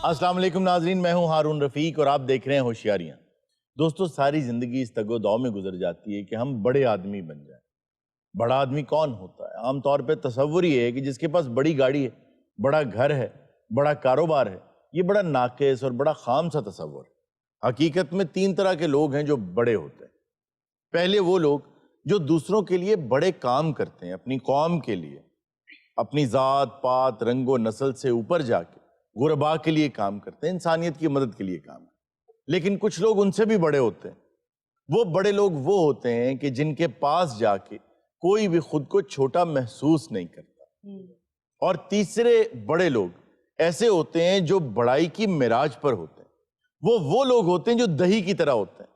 अस्सलाम वालेकुम नाजरीन, मैं हूं हारून रफीक और आप देख रहे हैं होशियारियां। दोस्तों, सारी जिंदगी इस तगो-दौ में गुजर जाती है कि हम बड़े आदमी बन जाएं। बड़ा आदमी कौन होता है? आमतौर पे तसव्वुर ये है कि जिसके पास बड़ी गाड़ी है, बड़ा घर है, बड़ा कारोबार है। ये बड़ा नाक़िस और बड़ा खाम सा तसव्वुर है। हकीकत में 3 तरह के लोग हैं जो बड़े होते हैं। पहले वो लोग जो दूसरों के लिए बड़े काम करते हैं, अपनी कौम के लिए, अपनी ज़ात पात रंगो नस्ल से ऊपर जाके गुरबा के लिए काम करते हैं, इंसानियत की मदद के लिए काम करते हैं। लेकिन कुछ लोग उनसे भी बड़े होते हैं। वो बड़े लोग वो होते हैं कि जिनके पास जाके कोई भी खुद को छोटा महसूस नहीं करता। और तीसरे बड़े लोग ऐसे होते हैं जो बड़ाई की मिराज पर होते हैं। वो लोग होते हैं जो दही की तरह होते हैं।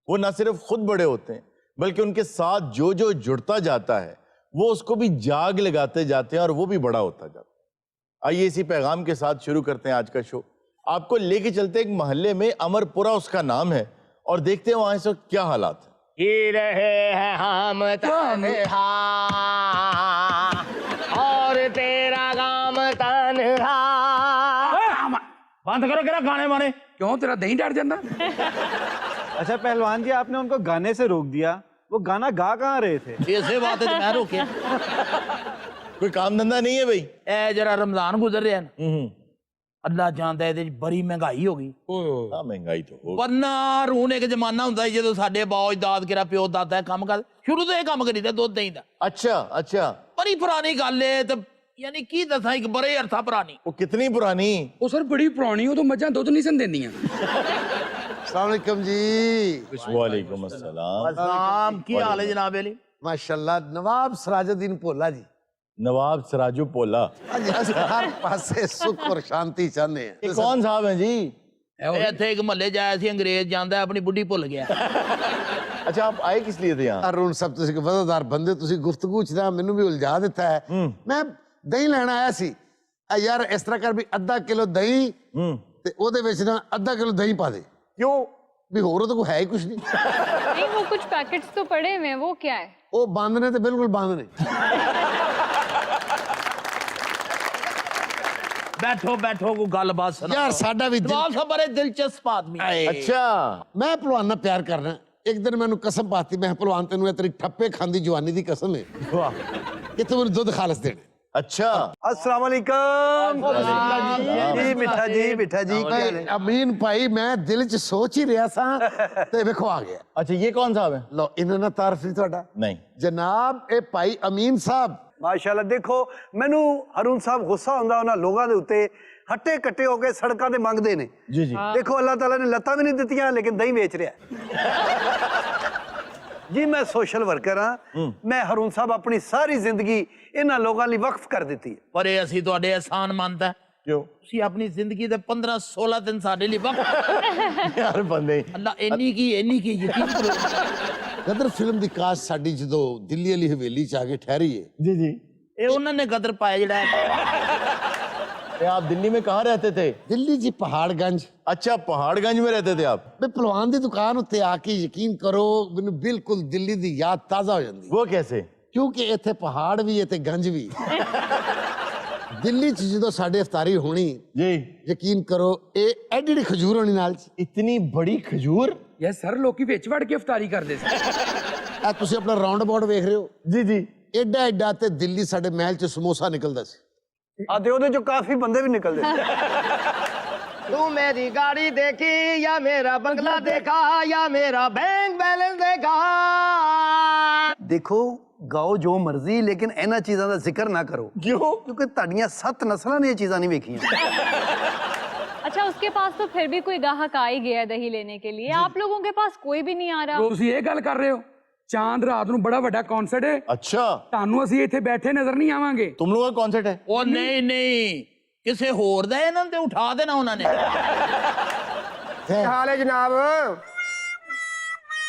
वो ना सिर्फ खुद बड़े होते हैं बल्कि उनके साथ जो जो जुड़ता जाता है वो उसको भी जाग लगाते जाते हैं और वो भी बड़ा होता जाता है। आइए इसी पैगाम के साथ शुरू करते हैं आज का शो। आपको लेके चलते एक मोहल्ले में, अमरपुरा उसका नाम है, और देखते हैं वहां इस वक्त क्या हालात है। ही रहे हैं हम तन्हा और तेरा गाम तन्हा। बंद करो, गाने माने क्यों तेरा दही डर जाता? अच्छा पहलवान जी, आपने उनको गाने से रोक दिया, वो गाना गा कहाँ रहे थे? ऐसे बात है तो मैं रोके। कोई काम धंधा नहीं है भाई? ए जरा रमजान गुजर रहा है, अल्लाह जानता है बड़ी महंगाई हो गई। महंगाई तो हो, वरना हूं एक जमाना होंदा जो साडे बाओ दाद केरा प्यो दादा काम कर शुरू तो यह काम करी दुध दही दा। अच्छा अच्छा, बड़ी पुरानी गल है, तो यानी की दसा एक बड़े अरसा पुरानी। वो कितनी पुरानी? वो सर बड़ी पुरानी हो तो मझा दुध नहीं सन देंदियां। अस्सलाम वालेकुम जी। वालेकुम अस्सलाम। अस्सलाम, की हाल है जनाब अली? माशाल्लाह। नवाब सिराजुद्दीन भोला जी। नवाब सिराजू पोला। हर पासे सुख और शांति चाहते हैं। ये कौन साहब हैं जी? इत्थे एक महल्ले जाया सी, अंग्रेज जांदा अपनी बुढ़ी भुल गया। अच्छा, आप आए किस लिए थे यहाँ? अरुण साहब तुसी वफादार बंदे, तुसी गुफ्तगू च मैनू भी उलझा दिता है। मैं दही लेना आया सी। यार इस तरह कर भी आधा किलो दही ते ओदे विच ना आधा किलो दही पा दे। क्यों? भी होर तो कोई है ही कुछ नहीं। नहीं, वो कुछ पैकेट्स तो पड़े हुए हैं, वो क्या है? वो बंद ने, तो बिल्कुल बंद ने। बैठो बैठो, को गल बात सुनो यार साडा भी नवाब साहब बड़े दिलचस्प आदमी। अच्छा, मैं पहलवान नाल प्यार करना। एक दिन मैनू कसम पाती, मैं पहलवान तेनू तेरी ठप्पे खांदी जवानी दी कसम है कि तू मैनू दुध खालस देना। अच्छा। अस्सलाम वालेकुम जी। मिठा जी, मिठा जी। अमीन भाई, मैं दिल च सोच ही रहा सा ते वेखो आ गया। अच्छा, ये कौन साहब है? लो इन्होंने ना तारफ नहीं ਤੁਹਾਡਾ नहीं जनाब, ए भाई अमीन साहब। माशाल्लाह। देखो मैनू हरून साहब गुस्सा हुंदा उन्हां लोगां दे उत्ते हट्टे कट्टे हो के सड़कां ते मंगदे ने। जी जी। देखो अल्लाह ताला ने लत्तां भी नहीं दित्तियां लेकिन दही बेच रहा जी। मैं सोशल वर्कर हाँ। मैं हरून साहब अपनी सारी जिंदगी इन्हां लोगां लई वक्फ कर दित्ती है। पर ये असी तुहाडे एहसान मंद है। क्यों? तुसी अपनी जिंदगी दे 15-16 दिन साडे लई वक्त यार बंदे, अल्लाह इन्नी की यकीन करो। गदर फिल्म दी कास्ट साडी जदों दिल्ली वाली हवेली च आके ठहरी है। जी जी। ये उन्होंने गदर पाया जिहड़ा ये आप दिल्ली में कहाँ रहते थे? दिल्ली जी पहाड़गंज। अच्छा, पहाड़गंज में रहते थे आप? मैं पहलवान दी दुकान उत्ते आके यकीन करो मैनू बिल्कुल दिल्ली दी याद ताजा हो जाती। वो कैसे? क्योंकि इत्थे पहाड़ भी है ते गंज भी। दिल्ली च जदों साडे इफ्तारी होनी जी, यकीन करो ए एडी एडी खजूर होनी नाल च। इतनी बड़ी खजूर? यार सर लोकी विच वड़ के इफ्तारी करदे सी। आ तुसी अपना राउंड अबाउट वेख रहे हो? जी जी। एडा एडा ते दिल्ली साडे महल च समोसा निकलदा सी। आते ਉਹਦੇ ਚੋਂ काफी बंदे भी निकलदे। तू मेरी गाड़ी देखी या मेरा बंगला देखा या मेरा बैंक बैलेंस देखा। देखो गाओ जो मर्जी लेकिन इन्हां चीज़ां दा जिक्र ना करो। क्यों? क्योंकि ਤੁਹਾਡੀਆਂ 7 नस्लां ने ये चीज़ां नहीं वेखियां। अच्छा, उसके पास तो फिर भी कोई ग्राहक आ ही गया दही लेने के लिए। आप लोगों के पास कोई भी नहीं आ रहा। ਤੁਸੀਂ ਇਹ ਗੱਲ ਕਰ ਰਹੇ ਹੋ? चांद रात ਨੂੰ बड़ा ਵੱਡਾ कॉन्सर्ट है। अच्छा, ਤੁਹਾਨੂੰ ਅਸੀਂ ਇੱਥੇ ਬੈਠੇ ਨਜ਼ਰ नहीं ਆਵਾਂਗੇ। तुम लोगों का कॉन्सर्ट है? ਉਹ ਨਹੀਂ ਕਿਸੇ ਹੋਰ ਦਾ ਇਹਨਾਂ ਤੇ ਉਠਾ ਦੇਣਾ ਉਹਨਾਂ ਨੇ। हाल है जनाब?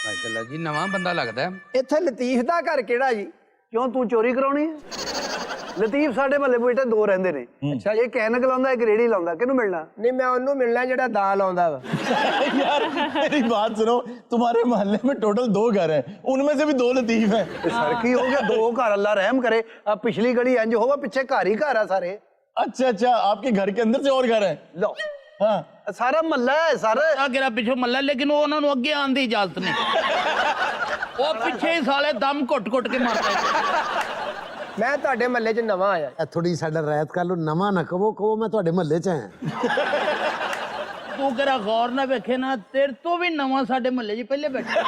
ਮਾਸ਼ਾਅੱਲਾ ਜੀ, ਨਵਾਂ ਬੰਦਾ ਲੱਗਦਾ ਹੈ। इत्थे लतीफ दा घर केड़ा जी? क्यों तू चोरी कराउणी है? लतीफ साडे महल्ले बेटे 2 रहंदे ने। अच्छा, एक ऐनक लाउंदा एक रेड़ी लाउंदा, किहनू मिलना? नहीं, मैं उन्नू मिलना जेड़ा दाल आउंदा वा। यार मेरी बात सुनो, तुम्हारे मोहल्ले में टोटल 2 घर हैं, उनमें से भी 2 लतीफ हैं। सर की हो गया 2 घर, अल्लाह रहम करे। अब पिछली गली इंज होगा, पीछे घर ही घर है सारे। अच्छा अच्छा, आपके घर के अंदर से और घर हैं? लो हाँ ਸਾਰਾ ਮਹੱਲਾ ਹੈ ਸਰ। ਆ ਕਿਹੜਾ ਪਿੱਛੋਂ ਮੱਲਾ, ਲੇਕਿਨ ਉਹ ਉਹਨਾਂ ਨੂੰ ਅੱਗੇ ਆਉਣ ਦੀ ਇਜਾਜ਼ਤ ਨਹੀਂ। ਉਹ ਪਿੱਛੇ ਹੀ ਸਾਲੇ ਦਮ ਘੁੱਟ-ਘੁੱਟ ਕੇ ਮਾਰਦੇ। ਮੈਂ ਤੁਹਾਡੇ ਮਹੱਲੇ 'ਚ ਨਵਾਂ ਆਇਆ। ਇਹ ਥੋੜੀ ਸਾਡਾ ਰਾਇਤ ਕਰ ਲਓ, ਨਵਾਂ ਨਾ ਕਹੋ ਮੈਂ ਤੁਹਾਡੇ ਮਹੱਲੇ 'ਚ ਆਇਆ। ਤੂੰ ਕਿਹੜਾ ਗੌਰ ਨਾ ਵੇਖੇ ਨਾ, ਤੇਰੇ ਤੋਂ ਵੀ ਨਵਾਂ ਸਾਡੇ ਮਹੱਲੇ 'ਚ ਪਹਿਲੇ ਬੈਠਾ।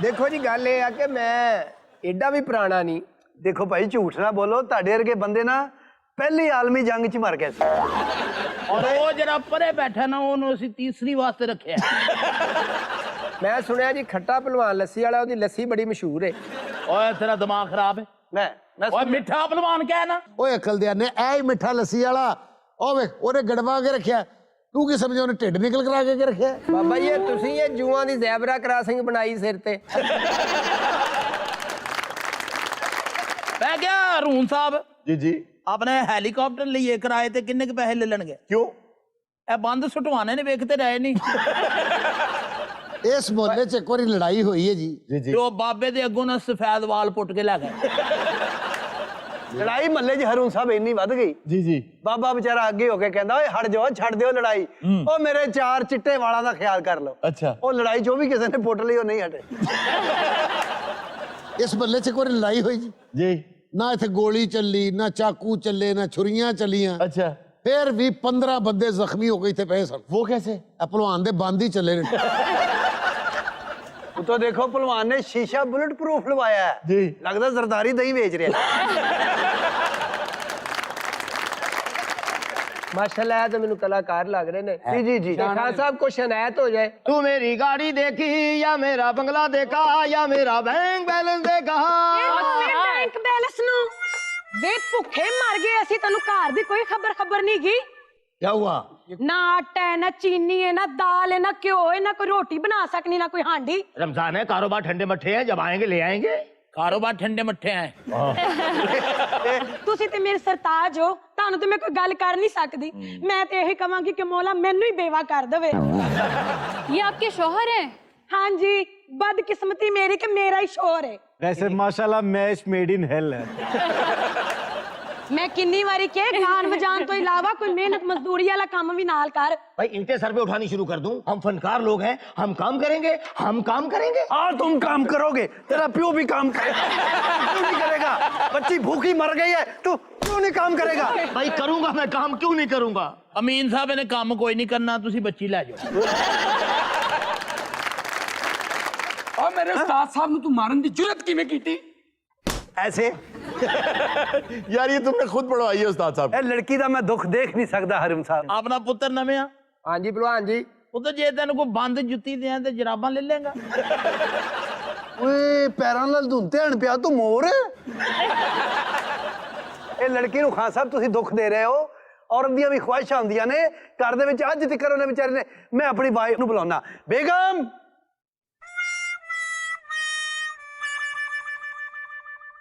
ਦੇਖੋ ਜੀ ਗੱਲ ਇਹ ਆ ਕਿ ਮੈਂ ਏਡਾ ਵੀ ਪੁਰਾਣਾ ਨਹੀਂ। ਦੇਖੋ ਭਾਈ ਝੂਠ ਨਾ ਬੋਲੋ, ਤੁਹਾਡੇ ਵਰਗੇ ਬੰਦੇ ਨਾ ਪਹਿਲੀ ਆਲਮੀ ਜੰਗ 'ਚ ਮਰ ਗਏ ਸੀ। ਔਰ ਉਹ ਜਿਹੜਾ ਪਰੇ ਬੈਠਾ ਨਾ, ਉਹਨੂੰ ਅਸੀਂ ਤੀਸਰੀ ਵਾਸਤੇ ਰੱਖਿਆ। ਮੈਂ ਸੁਣਿਆ ਜੀ ਖੱਟਾ ਪਹਿਲਵਾਨ ਲੱਸੀ ਵਾਲਾ, ਉਹਦੀ ਲੱਸੀ ਬੜੀ ਮਸ਼ਹੂਰ ਹੈ। ਓਏ ਤੇਰਾ ਦਿਮਾਗ ਖਰਾਬ ਹੈ। ਮੈਂ ਓਏ ਮਿੱਠਾ ਪਹਿਲਵਾਨ ਕਹਿ ਨਾ। ਓਏ ਅਕਲ ਦਿਆ ਨੇ ਐ ਹੀ ਮਿੱਠਾ ਲੱਸੀ ਵਾਲਾ, ਉਹ ਵੇ ਉਹਨੇ ਗੜਵਾ ਕੇ ਰੱਖਿਆ, ਤੂੰ ਕੀ ਸਮਝਿਆ ਉਹਨੇ ਢਿੱਡ ਨਿਕਲ ਕਰਾ ਕੇ ਰੱਖਿਆ? ਬਾਬਾ ਜੀ ਤੁਸੀਂ ਇਹ ਜੂਆਂ ਦੀ ਜ਼ੈਬਰਾ ਕਰਾਸਿੰਗ ਬਣਾਈ ਸਿਰ ਤੇ। ਮੈਂ ਕਿਹਾ ਹਰੂਨ ਸਾਹਿਬ जी जी ਆਪਣੇ ਹੈਲੀਕਾਪਟਰ ਲਈਏ ਕਿਰਾਏ ਤੇ ਕਿੰਨੇ ਕੁ ਪੈਸੇ ਲੈ ਲੈਣਗੇ? क्यों? ਇਹ ਬੰਦ ਸੁਟਵਾਣੇ ਨੇ, ਵੇਖਦੇ ਰਹੇ ਨਹੀਂ। ਇਸ ਮੁਹੱਲੇ 'ਚ ਇੱਕ ਵਾਰੀ ਲੜਾਈ ਹੋਈ ਹੈ ਜੀ। जी जी ਜੋ ਬਾਬੇ ਦੇ ਅੱਗੋਂ ਨਾ ਸਫੈਦ ਵਾਲ ਪੁੱਟ ਕੇ ਲੈ ਗਏ। ਲੜਾਈ ਮਹੱਲੇ 'ਚ ਹਰੂਨ ਸਾਹਿਬ ਇੰਨੀ ਵੱਧ ਗਈ, जी जी ਬਾਬਾ ਵਿਚਾਰਾ ਅੱਗੇ ਹੋ ਕੇ ਕਹਿੰਦਾ ਓਏ ਹਟ ਜਾਓ, ਛੱਡ ਦਿਓ ਲੜਾਈ, ਉਹ ਮੇਰੇ 4 ਚਿੱਟੇ ਵਾਲਾਂ ਦਾ ਖਿਆਲ ਕਰ ਲਓ। अच्छा ਉਹ ਲੜਾਈ 'ਚ ਉਹ ਵੀ ਕਿਸੇ ਨੇ ਪੁੱਟ ਲਈ, ਉਹ ਨਹੀਂ ਹਟੇ। ਇਸ ਮੁਹੱਲੇ 'ਚ ਇੱਕ ਵਾਰੀ ਲੜਾਈ ਹੋਈ ਜੀ, जी ਨਾ ਇੱਥੇ ਗੋਲੀ ਚੱਲੀ, ਨਾ ਚਾਕੂ ਚੱਲੇ, ਨਾ ਛੁਰੀਆਂ ਚੱਲੀਆਂ, अच्छा ਫਿਰ ਵੀ 15 ਬੰਦੇ ਜ਼ਖਮੀ ਹੋ ਗਏ ਇੱਥੇ ਪਏ ਸਨ। वो कैसे? ਇਹ ਭਲਵਾਨ ਦੇ ਬੰਦ ਹੀ ਚੱਲੇ ਨੇ। ਉਤੋਂ ਦੇਖੋ ਪਹਿਲਵਾਨ ਨੇ ਸ਼ੀਸ਼ਾ ਬੁਲਟ ਪ੍ਰੂਫ ਲਵਾਇਆ ਹੈ, जी ਲੱਗਦਾ ਜ਼ਰਦਾਰੀ ਦਹੀਂ ਵੇਚ ਰਿਹਾ। ਮਾਸ਼ਾਅੱਲਾ ਤੇ ਮੈਨੂੰ ਕਲਾਕਾਰ ਲੱਗ ਰਹੇ ਨੇ। जी जी जी ਖਾਨ ਸਾਹਿਬ ਕੁਛ ਅਨਾਇਤ ਹੋ ਜਾਏ। ਤੂੰ ਮੇਰੀ ਗਾੜੀ ਦੇਖੀ ਜਾਂ ਮੇਰਾ ਬੰਗਲਾ ਦੇਖਾ ਜਾਂ ਮੇਰਾ ਬੈਂਕ ਬੈਲੈਂਸ ਦੇਖਾ। ਬੈਂਕ ਬੈਲੈਂਸ ਨੂੰ ਵੇ ਭੁੱਖੇ ਮਰ ਗਏ ਅਸੀਂ, ਤੈਨੂੰ ਘਰ ਦੀ ਕੋਈ ਖਬਰ ਨਹੀਂ ਗਈ। क्या हुआ? ਨਾ ਆਟਾ ਹੈ, ਨਾ ਚੀਨੀ ਹੈ, ਨਾ ਦਾਲ ਹੈ, ਨਾ ਘਿਓ ਹੈ, ਨਾ ਕੋਈ ਰੋਟੀ ਬਣਾ ਸਕਣੀ, ਨਾ ਕੋਈ ਹਾਂਡੀ। रमजान है, कारोबार ठंडे मट्ठे हैं, जब आएंगे ले आएंगे। ਕਾਰੋਬਾਰ ਠੰਡੇ ਮੱਠੇ ਆਏ। ਤੁਸੀਂ ਤੇ ਮੇਰੇ ਸਰਤਾਜ ਹੋ, ਤੁਹਾਨੂੰ ਤੇ ਮੈਂ ਕੋਈ ਗੱਲ ਕਰ ਨਹੀਂ ਸਕਦੀ। ਮੈਂ ਤੇ ਇਹ ਕਹਾਂਗੀ ਕਿ ਮੌਲਾ ਮੈਨੂੰ ਹੀ ਬੇਵਾ ਕਰ ਦੇਵੇ। ये आपके शौहर हैं? हाँ जी, बदकिस्मती मेरी कि मेरा ही शोर है। वैसे माशाल्लाह मैच मेड इन हेल है। मैं किन्नी वारी के गान बजान तो इलावा कोई मेहनत मजदूरी वाला काम भी नाल कर। भाई इंटे सर पे उठानी शुरू कर दूं? हम फनकार लोग हैं, हम काम करेंगे, हम काम करेंगे। और तुम काम करोगे, तेरा प्यो भी काम करेगा। क्यों नहीं करेगा? बच्ची भूखी मर गई है, तू क्यों नहीं काम करेगा? भाई करूंगा मैं काम, क्यों नहीं करूंगा? ਅਮੀਨ ਸਾਹਿਬ ਇਹਨੇ ਕੰਮ ਕੋਈ ਨਹੀਂ ਕਰਨਾ, ਤੁਸੀਂ ਬੱਚੀ ਲੈ ਜਾਓ। ਔਰ ਮੇਰੇ ਉਸਤਾਦ ਸਾਹਿਬ ਨੂੰ ਤੂੰ ਮਾਰਨ ਦੀ ਜੁਰਤ ਕਿਵੇਂ ਕੀਤੀ? ऐसे यार ये तुमने खुद पढ़वाई है उस्ताद साहब। ए लड़की दा मैं दुख देख नहीं सकता हरम साहब। ਆਪਣਾ ਪੁੱਤਰ ਨਵੇਂ ਆ। हाँ जी भलवान जी। ਪੁੱਤਰ ਜੇ ਤੈਨੂੰ ਕੋਈ ਬੰਦ ਜੁੱਤੀ ਦਿਆਂ ਤੇ ਜਰਾਬਾਂ ਲੈ ਲੇਗਾ। ਓਏ ਪੈਰਾਂ ਨਾਲ ਧੁੰਤੇ ਹਣ ਪਿਆ ਤੂੰ ਮੋਰ। ਇਹ ਲੜਕੀ ਨੂੰ ਖਾਨ ਸਾਹਿਬ ਤੁਸੀਂ ਦੁੱਖ ਦੇ ਰਹੇ ਹੋ। ਔਰਤ ਦੀਆਂ ਵੀ ਖੁਆਇਸ਼ਾਂ ਹੁੰਦੀਆਂ ਨੇ, ਘਰ ਦੇ ਵਿੱਚ ਅੱਜ ਤੱਕ ਉਹਨੇ ਵਿਚਾਰੇ ਨੇ। ਮੈਂ ਆਪਣੀ ਵਾਈਫ ਨੂੰ ਬੁਲਾਉਣਾ, ਬੇਗਮ।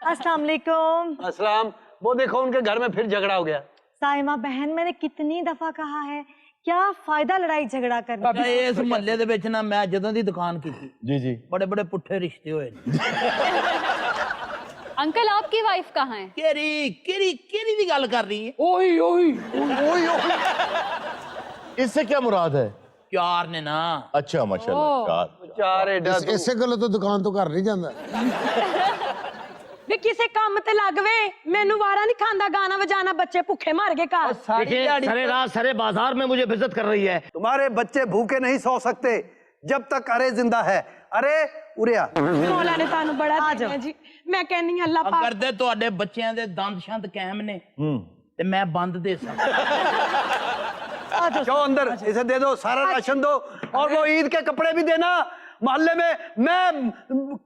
अस्सलाम वालेकुम। अस्सलाम। वो देखो उनके घर में फिर झगड़ा हो गया। साइमा बहन, मैंने कितनी दफा कहा है, क्या फायदा लड़ाई झगड़ा करने का। ਇਸ ਮਹੱਲੇ ਦੇ ਵਿੱਚ ਨਾ ਮੈਂ ਜਦੋਂ ਦੀ ਦੁਕਾਨ ਕੀਤੀ, जी जी ਬੜੇ ਬੜੇ ਪੁੱਠੇ ਰਿਸ਼ਤੇ ਹੋਏ ਨੇ। अंकल आपकी वाइफ कहाँ है? ਕਿਹੜੀ ਦੀ ਗੱਲ ਕਰ ਰਹੀ ਹੈ? ओही इससे क्या मुराद है? ਚਾਰ ਨੇ ਨਾ। अच्छा माशाल्लाह चार। ਚਾਰ ਏਡਾ ਇਸੇ ਗੱਲੋਂ ਤਾਂ ਦੁਕਾਨ ਤੋਂ ਘਰ ਨਹੀਂ ਜਾਂਦਾ। वे किसे काम ते लग वे, मैनू वारा नहीं खांदा गाना बजाना, बच्चे भूखे मर गए घर। देखिए सरे रात सरे बाजार में मुझे बेइज्जत कर रही है। तुम्हारे बच्चे भूखे नहीं सो सकते जब तक अरे जिंदा है। अरे उरिया मौला ने तानू बड़ा दिया जी। मैं कहनी अल्लाह पाक ਅਗਰ ਤੇ ਤੁਹਾਡੇ ਬੱਚਿਆਂ ਦੇ ਦੰਦ ਸ਼ੰਦ ਕਾਇਮ ਨੇ ਤੇ ਮੈਂ ਬੰਦ ਦੇ ਸਕਦਾ। जाओ अंदर, इसे दे दो, सारा राशन दो, और वो ईद के कपड़े भी देना। मोहल्ले में मैं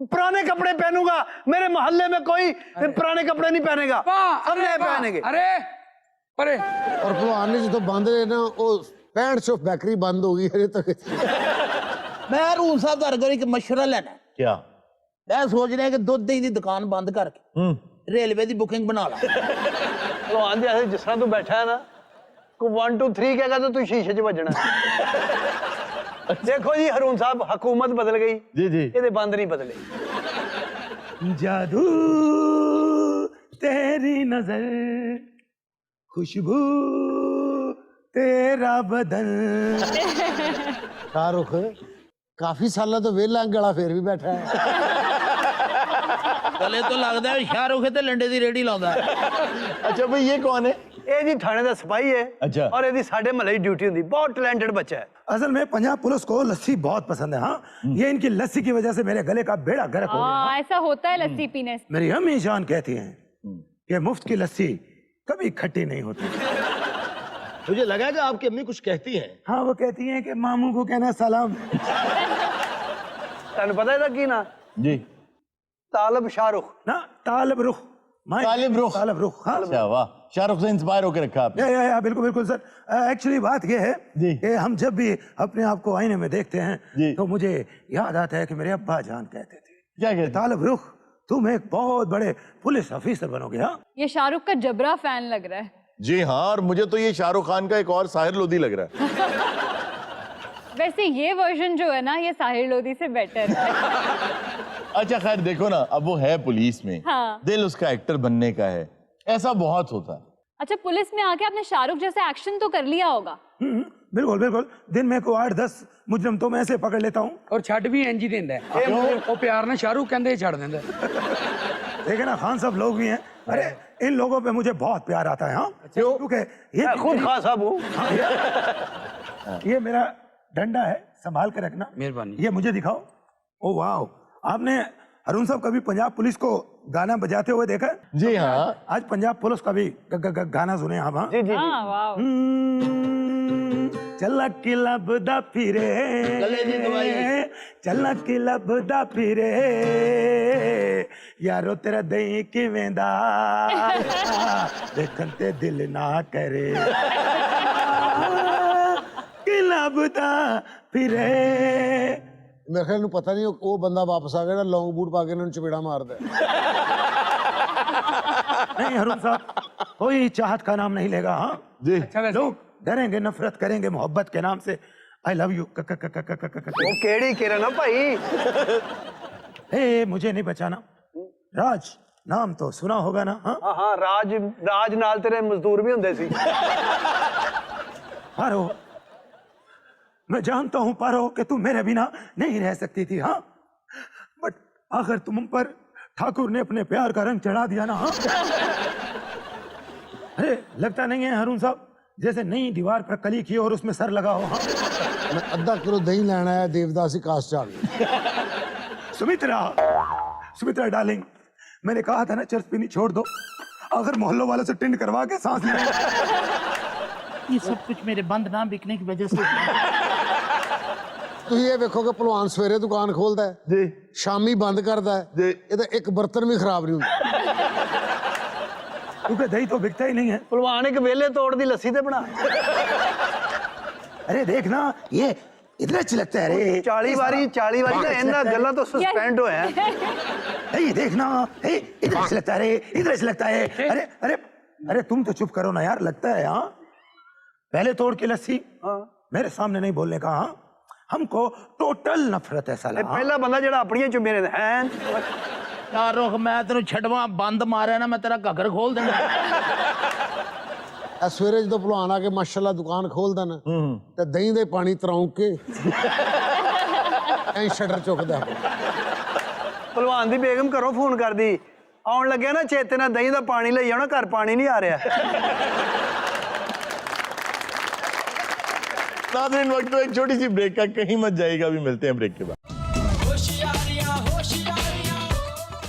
पुराने कपड़े पहनूंगा, मेरे मोहल्ले में कोई पुराने कपड़े नहीं पहनेगा, सब नए पहनेंगे। अरे परे ਔਰ ਭਲਵਾਨ ਨੇ ਜਦੋਂ ਬੰਦ ਰਹੇ ਨਾ, ਉਹ 65 ਸ਼ੋਪ ਬੈਕਰੀ ਬੰਦ ਹੋ ਗਈ ਹਜੇ ਤੱਕ। ਮੈਂ ਹਰੂਨ ਸਾਹਿਬ ਦਾ ਅਗਰ ਇੱਕ ਮਸ਼ਵਰਾ ਲੈਣਾ। क्या? ਮੈਂ ਸੋਚ ਰਿਹਾ ਕਿ ਦੁੱਧ ਦਹੀਂ ਦੀ ਦੁਕਾਨ ਬੰਦ ਕਰਕੇ ਰੇਲਵੇ ਦੀ ਬੁਕਿੰਗ ਬਣਾ ਲਾ। भलवान जी ऐसे जिस तरह तू बैठा है ना, को 1 2 3 कहेगा तो तू शीशे च बजना। देखो जी हरून साहब, हुकूमत बदल गई जी जी ये बंद नहीं बदले। जादू तेरी नजर, खुशबू तेरी तेरा बदन। शाहरुख काफी साल तो वेला गला फिर भी बैठा है। गले तो लगता है शाहरुख ते लंडे दी रेडी लाਉਂਦਾ है। अच्छा भाई ये कौन है? ਇਹ ਜੀ ਥਾਣੇ ਦਾ ਸਿਪਾਹੀ ਹੈ। अच्छा। और ਇਹਦੀ ਸਾਡੇ ਮਹੱਲੇ ਦੀ ਡਿਊਟੀ ਹੁੰਦੀ। बहुत टैलेंटेड बच्चा है। असल में पंजाब पुलिस को लस्सी बहुत पसंद है। हाँ, ये इनकी लस्सी की वजह से मेरे गले का बेड़ा गर्क हो गया। हाँ, ऐसा होता है लस्सी पीने से। मेरी अम्मी जान कहती हैं कि मुफ्त की लस्सी कभी खट्टी नहीं होती। मुझे लगा कि आपकी अम्मी कुछ कहती हैं। हाँ, वो कहती हैं कि मामू को कहना सलाम। ਤੁਹਾਨੂੰ ਪਤਾ ਇਹਦਾ ਕੀ ਨਾਂ? जी ਤਾਲਬ शाहरुख। ना तालब रुख। तालिब रुख। तालब रुख। हाँ, अच्छा वाह, शाहरुख से इंस्पायर होकर रखा आपने। या बिल्कुल बिल्कुल सर। एक्चुअली बात ये है जी। कि हम जब भी अपने आप को आईने में देखते जी। हैं तो मुझे याद आता है कि मेरे अब्बा जान कहते थे, क्या कहते? तालब रुख तुम एक बहुत बड़े पुलिस ऑफिसर बनोगे। हाँ, ये शाहरुख का जबरा फैन लग रहा है। जी हाँ, और मुझे तो ये शाहरुख खान का एक और साहिर लोधी लग रहा है। वैसे ये वर्जन जो है ना, ये साहिर लोधी से बेटर है। अच्छा खैर देखो ना, अब वो है पुलिस में, हाँ। दिल उसका एक्टर बनने का है, ऐसा बहुत होता है। अच्छा, पुलिस में आके आपने शाहरुख जैसा एक्शन तो कर लिया होगा। बिल्कुल बिल्कुल। दिन में को 8-10 मुजरम तो मैं ऐसे पकड़ लेता हूँ। और छड़ भी इंज ही देंदा है। वो प्यार ने शाहरुख कहंदे छड़ देंदा है। देखे ना खान साहब लोग भी हैं, अरे इन लोगों पे मुझे बहुत प्यार आता है। हाँ, क्योंकि ये मैं खुद खान साहब हूँ। ये मेरा डंडा है, संभाल के रखना। मेहरबानी। ये मुझे दिखाओ। ओ वाह, आपने अरुण साहब कभी पंजाब पुलिस को गाना बजाते हुए देखा है? जी हाँ। आज पंजाब पुलिस का भी गाना सुने आप। हाँ, जी जी। हाँ, वाह। चलक लभदा फिरे, गले दी दवाई। चलक लभदा फिरे यारो तेरा दही किवें दा देखन ते दिल ना करे कि लभदा फिरे। मेरे ख्याल पता नहीं वो बंदा वापस आ गया ना, लॉन्ग बूट पा के इन्होंने चपेड़ा मार दिया। नहीं अरुण साहब, कोई चाहत का नाम नहीं लेगा। हाँ जी। अच्छा वैसे लोग डरेंगे, नफरत करेंगे मोहब्बत के नाम से। I love you. वो केड़ी किरण है भाई? ए, मुझे नहीं बचाना। राज नाम तो सुना होगा ना? हाँ, हाँ हाँ, राज नाल तेरे मजदूर भी होंदे सी। पारो, मैं जानता हूं पारो कि तुम मेरे बिना नहीं रह सकती थी। हाँ, बट आखिर तुम पर ठाकुर ने अपने प्यार का रंग चढ़ा दिया ना। हाँ, अरे लगता नहीं है अरुण साहब जैसे नई दीवार पर कली की और उसमें सर लगा हो। हाँ, मैं आधा किलो दही लेना है देवदासी कास्ट चाल। सुमित्रा डार्लिंग, मैंने कहा था ना चर्च पीनी छोड़ दो, आखिर मोहल्लों वालों से टिंड करवा के सांस ले। ये सब कुछ मेरे बंद ना बिकने की वजह से। तो ये देखो कि पहलवान सवेरे दुकान खोलता है जी। शामी बंद करता है जी। ये तो एक बर्तन भी खराब नहीं होता। क्योंकि दही तो बिकता ही नहीं है। पहलवान एक वेले तोड़ दी लस्सी ते बना। अरे देखना, ये इतना अच्छा लगता है। रे 40 वारी ना इन्ना गल्ला तो सस्पेंड होए हैं। ये देखना, इतना अच्छा लगता है। रे इतना अच्छा लगता है। अरे अरे अरे तुम तो चुप करो ना यार, लगता है। हाँ, पहले तोड़ के लस्सी मेरे सामने नहीं बोलने का। हाँ, हमको टोटल नफरत है साला। पहला बंदा जेड़ा अपनी चुमे ने हैं। शाहरुख मैं तेन छड़वा बंद मारे ना, मैं तेरा घगर खोल देना। सवेरे जो पहलवान आके माशाल्लाह दुकान खोलता ना तो दही दे पानी तराऊ के शटर चुकदा। पहलवान दी बेगम घरों फोन कर दी, आउण लगे ना चेते ना दही दा पानी ले आओ ना, घर पानी नहीं आ रहा। नाज़रीन वक्त एक छोटी सी ब्रेक का, कहीं मत जाएगा, अभी मिलते हैं ब्रेक के बाद।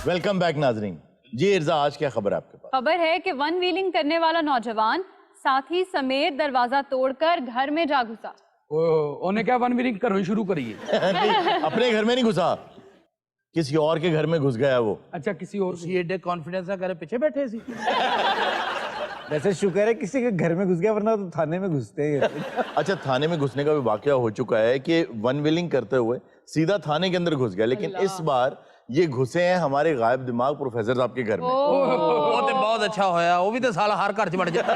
वेलकम बैक नाज़रीन। जी इर्जा, आज क्या खबर है आपके पास? खबर है कि वन व्हीलिंग करने वाला नौजवान साथी समेत दरवाजा तोड़कर घर में जा घुसा। उन्हें क्या वन व्हीलिंग करो शुरू करिए। अपने घर में नहीं घुसा, किसी और के घर में घुस गया वो। अच्छा, किसी और ये एडे कॉन्फिडेंस ना करे पीछे बैठे सी। वैसे शुक्र है किसी के घर में घुस गया, वरना तो थाने में घुसते हैं। अच्छा, थाने में घुसने का भी वाकया हो चुका है कि वन व्हीलिंग करते हुए सीधा थाने के अंदर घुस गया, लेकिन इस बार ये घुसे हैं हमारे गायब दिमाग प्रोफेसर साहब के घर में। वो तो बहुत अच्छा होया, वो भी तो साला हर घर च बढ़ जाता।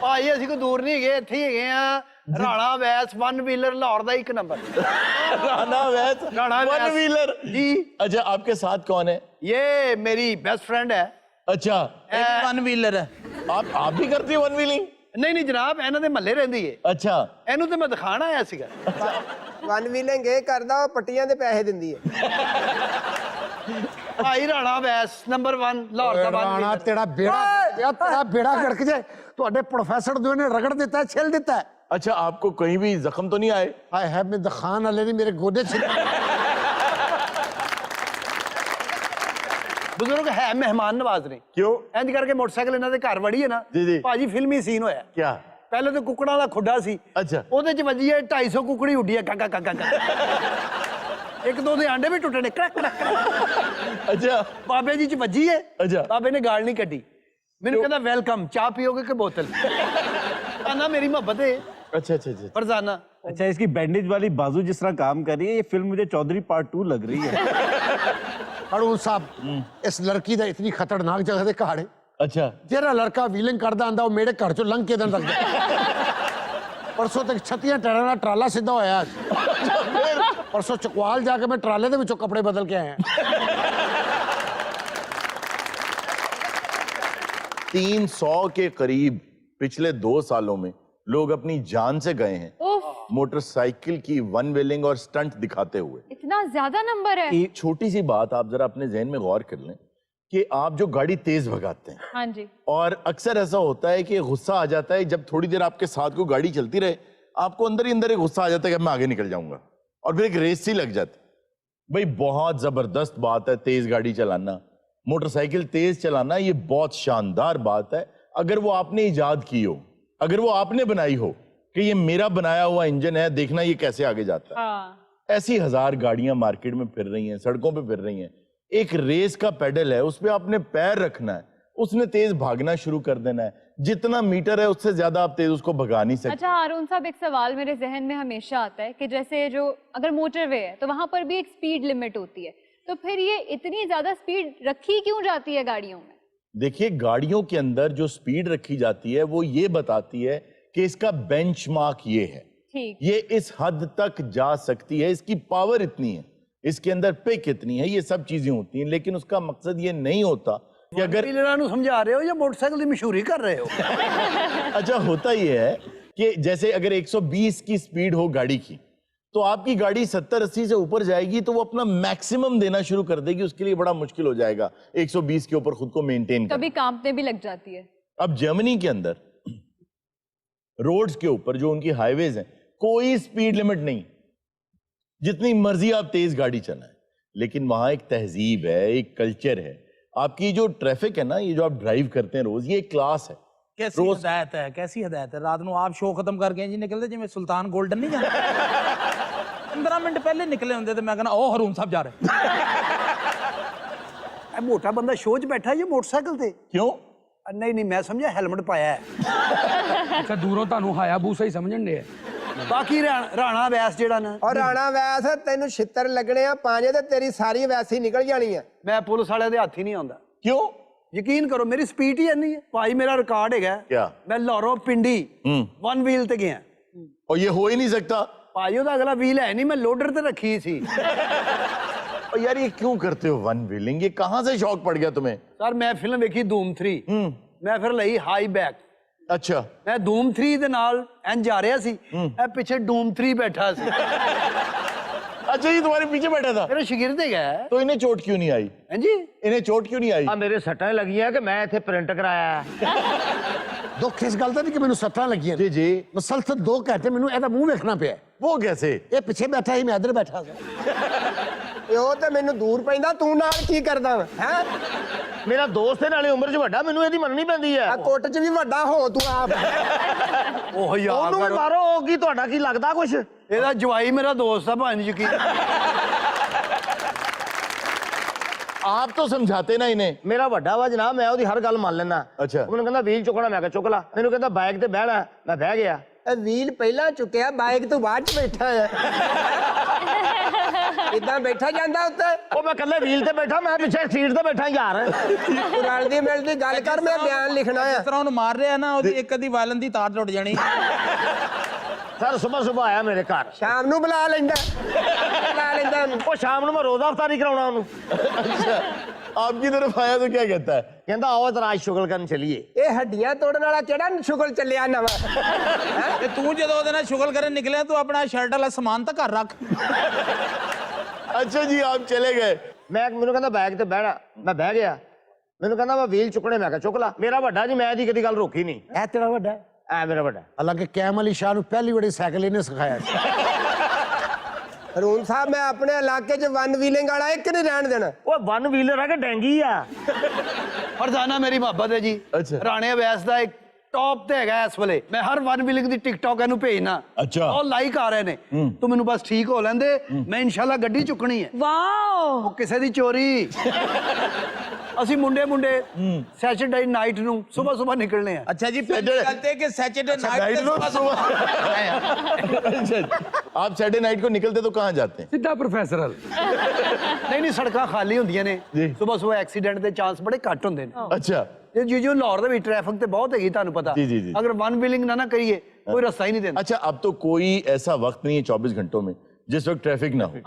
भाई ਅਸੀਂ ਕੋ ਦੂਰ ਨਹੀਂ ਗਏ, ਇੱਥੇ ਹੀ ਹੈਗੇ ਆ। ਰਾਣਾ ਵੈਸ वन व्हीलर लाहौर ਦਾ 1 नंबर। राणा वैस वन व्हीलर जी। अच्छा, आपके साथ कौन है? ये मेरी बेस्ट फ्रेंड है। अच्छा, वन व्हीलर है। आप भी करती हो वन व्हीलिंग? ਨਹੀਂ ਨਹੀਂ ਜਨਾਬ, ਇਹਨਾਂ ਦੇ ਮਹੱਲੇ ਰਹਿੰਦੀ ਏ। अच्छा ਇਹਨੂੰ ਤੇ ਮੈਂ ਦਿਖਾਣ ਆਇਆ ਸੀਗਾ। ਵਨ ਵੀਲਿੰਗ ਇਹ ਕਰਦਾ, ਉਹ ਪੱਟੀਆਂ ਦੇ ਪੈਸੇ ਦਿੰਦੀ ਹੈ। ਭਾਈ ਰਾਣਾ ਵੈਸ ਨੰਬਰ 1 ਲਾਹੌਰ ਦਾ ਰਾਣਾ ਤੇਰਾ ਬੇੜਾ ਗੜਕ ਜਾਏ। ਤੁਹਾਡੇ ਪ੍ਰੋਫੈਸਰ ਦੋ ਨੇ ਰਗੜ ਦਿੱਤਾ ਹੈ, ਛਿਲ ਦਿੱਤਾ ਹੈ। अच्छा, आपको कहीं भी जख्म तो नहीं आए? हाय है मैं दखान वाले ने मेरे गोदे छिल। ਬਜ਼ੁਰਗ ਹੈ ਮਹਿਮਾਨ ਨਵਾਜ਼ ਨੇ। क्यों? ਇੰਜ ਕਰਕੇ ਮੋਟਰਸਾਈਕਲ ਇਹਨਾਂ ਦੇ ਘਰ ਵੜੀ ਹੈ ਨਾ ਜੀ, ਜੀ। ਭਾਜੀ ਫਿਲਮੀ ਸੀਨ ਹੋਇਆ। क्या? ਪਹਿਲੇ ਤਾਂ ਕੁੱਕੜਾਂ ਦਾ ਖੁੱਡਾ ਸੀ, अच्छा ਉਹਦੇ ਚ ਵੱਜੀ ਹੈ 250 ਕੁੱਕੜੀ ਉੱਡੀ ਹੈ ਕਾਕਾ ਕਾਕਾ। ਇੱਕ ਦੋ ਦੇ ਆਂਡੇ ਵੀ ਟੁੱਟੇ ਨੇ ਕਰਕ ਕਰਕ। अच्छा ਬਾਬੇ ਜੀ ਚ ਵੱਜੀ ਹੈ। ਅੱਛਾ। ਬਾਬੇ ਨੇ ਗਾਲ ਨਹੀਂ ਕੱਢੀ, ਮੈਨੂੰ ਕਹਿੰਦਾ ਵੈਲਕਮ, ਚਾਹ ਪੀਓਗੇ ਕਿ ਬੋਤਲ? ਕਹਿੰਦਾ ਮੇਰੀ ਮੁਹੱਬਤ ਹੈ अच्छा अच्छा अच्छा फरजाना। अच्छा, इसकी बैंडेज वाली बाजू जिस तरह काम कर रही है, ये फिल्म मुझे चौधरी पार्ट 2 लग रही है। अरुण साहब, इस लड़की दा इतनी खतरनाक जगह ते घाड़ है। अच्छा जेड़ा लड़का व्हीलिंग करदा आंदा वो मेरे घर चों लंघ के दिन लगदा। परसों तक छत्तियां टैरां दा ट्राला सीधा होया। परसों चकवाल जाके मैं ट्राले दे विचों कपड़े बदल के आया। 300 के करीब पिछले 2 सालों में लोग अपनी जान से गए हैं उफ, मोटरसाइकिल की वन व्हीलिंग और स्टंट दिखाते हुए। इतना ज्यादा नंबर है। एक छोटी सी बात आप जरा अपने जहन में गौर कर लें कि आप जो गाड़ी तेज भगाते हैं, हाँ जी, और अक्सर ऐसा होता है कि गुस्सा आ जाता है जब थोड़ी देर आपके साथ कोई गाड़ी चलती रहे, आपको अंदर ही अंदर एक गुस्सा आ जाता है कि मैं आगे निकल जाऊंगा, और फिर एक रेस सी लग जाती। भाई बहुत जबरदस्त बात है तेज गाड़ी चलाना, मोटरसाइकिल तेज चलाना, ये बहुत शानदार बात है। अगर वो आपने इजाद की हो, अगर वो आपने बनाई हो कि ये मेरा बनाया हुआ इंजन है, देखना ये कैसे आगे जाता है। हाँ। ऐसी 1000 गाड़ियां मार्केट में फिर रही हैं, सड़कों पे फिर रही हैं। एक रेस का पेडल है, उस पे आपने पैर रखना है, उसने तेज भागना शुरू कर देना है। जितना मीटर है उससे ज्यादा आप तेज उसको भगा नहीं सकते। अच्छा अरुण साहब, एक सवाल मेरे जहन में हमेशा आता है कि जैसे जो अगर मोटरवे है तो वहां पर भी एक स्पीड लिमिट होती है, तो फिर ये इतनी ज्यादा स्पीड रखी क्यों जाती है गाड़ियों में? देखिए, गाड़ियों के अंदर जो स्पीड रखी जाती है वो ये बताती है कि इसका बेंचमार्क ये है, ठीक, ये इस हद तक जा सकती है, इसकी पावर इतनी है, इसके अंदर पिक इतनी है, ये सब चीजें होती हैं। लेकिन उसका मकसद ये नहीं होता कि अगर समझा रहे हो या मोटरसाइकिल की मशहूरी कर रहे हो? अच्छा, होता ये है कि जैसे अगर 120 की स्पीड हो गाड़ी की, तो आपकी गाड़ी 70-80 से ऊपर जाएगी तो वो अपना मैक्सिमम देना शुरू कर देगी, उसके लिए बड़ा मुश्किल हो जाएगा 120 के ऊपर खुद को मेंटेन करना। कभी कांपने भी लग जाती है। अब जर्मनी के अंदर रोड्स के ऊपर जो उनकी हाईवेज हैं, कोई स्पीड लिमिट नहीं, जितनी मर्जी आप तेज गाड़ी चलाएं, लेकिन वहां एक तहजीब है, एक कल्चर है। आपकी जो ट्रैफिक है ना, ये जो आप ड्राइव करते हैं रोज, ये एक क्लास है। कैसी हदायत है, कैसी हदायत है? रात ਨੂੰ आप शो खत्म करके जी निकलते जिਵੇਂ सुल्तान गोल्डन नहीं जाना 15 मिनट पहले निकले होंगे तो मैं कहना ओ हरून साहब जा रहे। मोटा बंदा शो च बैठा है या मोटरसाइकिल ते? क्यों? नहीं नहीं, मैं समझा हेलमेट पाया है। अच्छा दूरों ਤੁਹਾਨੂੰ ਹਾਇਆਬੂਸਾ ਹੀ ਸਮਝਣ ਦੇ। बाकी राणा वैस जेड़ा ना, और राणा वैस तेन छितर लगने आ पांजे ते तेरी सारी वैसी निकल जानी है। मैं पुलिस वाले दे हाथ ही नहीं आंदा। क्यों? यकीन करो मेरी स्पीड ही इन्नी है भाई, मेरा रिकॉर्ड है। क्या? मैं लाहौरों पिंडी वन व्हील ते गया, और ये हो ही नहीं सकता भाई, ओदा अगला व्हील है नहीं, मैं लोडर ते रखी सी। और यार ये क्यों करते हो वन व्हीलिंग? ये कहां से शौक पड़ गया तुम्हें? सर मैं फिल्म देखी धूम 3, मैं फिर लई हाई बैक। अच्छा, मैं धूम 3 दे नाल एंज जा रहा सी, ए पीछे धूम 3 बैठा सी। अच्छा, ये तुम्हारे पीछे बैठा था? मेरे शागिर्द है। तो इन्हें चोट क्यों नहीं आई? हैं जी, इन्हें चोट क्यों नहीं आई? मेरे सट्टां लगियां कि मैं इत्थे प्रिंट कराया। दुख इस गल दा नहीं कि मैनू सट्टां लगियां। जी जी। मुसलसल 2 घंटे मैनू एदा मुंह वेखना पिया। वो कैसे? ये पीछे बैठा ही, मैं इधर बैठा सा। ਉਹ ਤੇ ਮੈਨੂੰ ਦੂਰ ਪੈਂਦਾ, ਤੂੰ ਨਾਲ ਕੀ ਕਰਦਾ ਵਾ? ਹੈ ਮੇਰਾ ਦੋਸਤ ਹੈ, ਨਾਲੇ ਉਮਰ 'ਚ ਵੱਡਾ, ਮੈਨੂੰ ਇਹਦੀ ਮੰਨਣੀ ਪੈਂਦੀ ਹੈ। ਆ ਕੁੱਟ 'ਚ ਵੀ ਵੱਡਾ ਹੋ ਤੂੰ ਆਪ। ਉਹ ਯਾਰ ਉਹਨੂੰ ਵੀ ਮਾਰੋ, ਉਹ ਕੀ ਤੁਹਾਡਾ ਕੀ ਲੱਗਦਾ ਕੁਛ? ਇਹਦਾ ਜਵਾਈ ਮੇਰਾ ਦੋਸਤ ਆ, ਭਾਵੇਂ ਯਕੀਨ। आप तो समझाते ना इन्हें। ਮੇਰਾ ਵੱਡਾ ਵਾ ਜਨਾਬ, ਮੈਂ ਉਹਦੀ ਹਰ ਗੱਲ ਮੰਨ ਲੈਣਾ। ਅੱਛਾ। ਮੈਨੂੰ ਕਹਿੰਦਾ ਵੀਲ ਚੁੱਕਣਾ, ਮੈਂ ਕਿਹਾ ਚੁੱਕ ਲਾ। ਮੈਨੂੰ ਕਹਿੰਦਾ ਬਾਈਕ ਤੇ ਬਹਿਣਾ, ਮੈਂ ਬਹਿ ਗਿਆ। ਇਹ ਵੀਲ ਪਹਿਲਾਂ ਚੁੱਕਿਆ, ਬਾਈਕ ਤੋਂ ਬਾਅਦ 'ਚ ਬੈਠਾ ਆ। ਇਦਾਂ ਬੈਠਾ ਜਾਂਦਾ ਉੱਤੇ। ਉਹ ਮੈਂ ਇਕੱਲੇ ਵੀਲ ਤੇ ਬੈਠਾ, ਮੈਂ ਪਿੱਛੇ ਸੀਟ ਤੇ ਬੈਠਾ ਯਾਰ। ਰਲਦੀ ਮਿਲਦੀ ਗੱਲ ਕਰ, ਮੈਂ ਬਿਆਨ ਲਿਖਣਾ ਆ। ਜਿਸ ਤਰ੍ਹਾਂ ਉਹਨੂੰ ਮਾਰ ਰਿਹਾ ਨਾ, ਉਹਦੀ ਇੱਕ ਅੱਧੀ ਵਾਇਲਨ ਦੀ ਤਾਰ ਟੁੱਟ ਜਾਣੀ। ਸਰ ਸੁਬਹ ਆਇਆ ਮੇਰੇ ਘਰ, ਸ਼ਾਮ ਨੂੰ ਬੁਲਾ ਲੈਂਦਾ ਉਹਨੂੰ। ਉਹ ਸ਼ਾਮ ਨੂੰ ਮੈਂ ਰੋਜ਼ਾ ਅਫਤਾਰੀ ਕਰਾਉਣਾ ਉਹਨੂੰ। आपकी तरफ आया तो क्या कहता है? ਕਹਿੰਦਾ ਆਓ ਜਰਾ ਅੱਜ ਸ਼ੁਗਲ ਕਰਨ ਚੱਲੀਏ। ਇਹ ਹੱਡੀਆਂ ਤੋੜਨ ਵਾਲਾ ਕਿਹੜਾ ਸ਼ੁਗਲ ਚੱਲਿਆ ਨਵਾਂ? ਤੇ ਤੂੰ ਜਦੋਂ ਉਹਦੇ ਨਾਲ ਸ਼ੁਗਲ ਕਰਨ ਨਿਕਲਿਆ ਤੂੰ ਆਪਣਾ ਸ਼ਰਟ ਵਾਲਾ ਸਮਾਨ ਤਾਂ ਘਰ ਰੱਖ। अच्छा जी आप चले गए। ਮੈਂ ਮੈਨੂੰ ਕਹਿੰਦਾ ਬੈਗ ਤੇ ਬਹਿਣਾ, ਮੈਂ ਬਹਿ ਗਿਆ। ਮੈਨੂੰ ਕਹਿੰਦਾ ਮੈਂ ਵੀਲ ਚੁੱਕਣੇ, ਮੈਂ ਕਿਹਾ ਚੁੱਕ ਲਾ। ਮੇਰਾ ਵੱਡਾ ਜੀ, ਮੈਂ ਇਹਦੀ ਕਦੀ ਗੱਲ ਰੋਕੀ ਨਹੀਂ। ਇਹ ਤੇਰਾ ਵੱਡਾ ਐ ਮੇਰਾ ਵੱਡਾ। ਹਾਲਾਂਕਿ ਕੈਮ ਅਲੀ ਸ਼ਾਹ ਨੂੰ ਪਹਿਲੀ ਵਾਰੀ ਸਾਈਕਲ ਇਹਨੇ ਸਿਖਾਇਆ ਸੀ। ਹਰੂਨ ਸਾਹਿਬ ਮੈਂ ਆਪਣੇ ਇਲਾਕੇ 'ਚ ਵਨ ਵੀਲਿੰਗ ਵਾਲਾ ਇੱਕ ਨਹੀਂ ਰਹਿਣ ਦੇਣਾ। ਉਹ ਵਨ ਵੀਲਰ ਆ ਕਿ ਡੈਂਗੀ ਆ? ਫਰਜ਼ਾਨਾ ਮੇਰੀ ਮੁਹੱਬਤ ਹੈ ਜੀ। ਅੱਛਾ। ਰਾਣੇ ਅਵੈਸ ਦਾ ਇੱਕ ਟੌਪ ਤੇ ਹੈਗਾ ਇਸ ਵੇਲੇ। ਮੈਂ ਹਰ ਵਨ ਵਿਲਿੰਗ ਦੀ ਟਿਕਟੌਕ ਇਹਨੂੰ ਭੇਜਣਾ। ਅੱਛਾ। ਉਹ ਲਾਈਕ ਆ ਰਹੇ ਨੇ। ਤੂੰ ਮੈਨੂੰ ਬਸ ਠੀਕ ਹੋ ਲੈਂਦੇ, ਮੈਂ ਇਨਸ਼ਾਅੱਲਾ ਗੱਡੀ ਚੁੱਕਣੀ ਹੈ। ਵਾਓ ਉਹ ਕਿਸੇ ਦੀ ਚੋਰੀ। ਅਸੀਂ ਮੁੰਡੇ ਸੈਟਰਡੇ ਨਾਈਟ ਨੂੰ ਸਵੇਰ ਨਿਕਲਨੇ ਆ। अच्छा जी पहले चलते कि सैटरडे नाइट आप सैटरडे नाइट को निकलते तो कहाँ जाते हैं? ਸਿੱਧਾ ਪ੍ਰੋਫੈਸਰ ਹਲ। ਨਹੀਂ ਸੜਕਾਂ ਖਾਲੀ ਹੁੰਦੀਆਂ ਨੇ, ਸਵੇਰ ਐਕਸੀਡੈਂਟ ਦੇ ਚਾਂਸ ਬੜੇ ਘੱਟ ਹੁੰਦੇ ਨੇ। अच्छा ਜੋ ਲਾਹੌਰ ਦੇ ਵਿੱਚ ਟ੍ਰੈਫਿਕ ਤੇ ਬਹੁਤ ਹੈਗੀ, ਤੁਹਾਨੂੰ ਪਤਾ। जी, जी, जी। ਅਗਰ ਵਨ ਵਿਲਿੰਗ ਨਾ ਕਰੀਏ कोई रास्ता ही नहीं देता। अच्छा अब तो कोई ऐसा वक्त नहीं है 24 घंटों में जिस वक्त ट्रैफिक ना हो,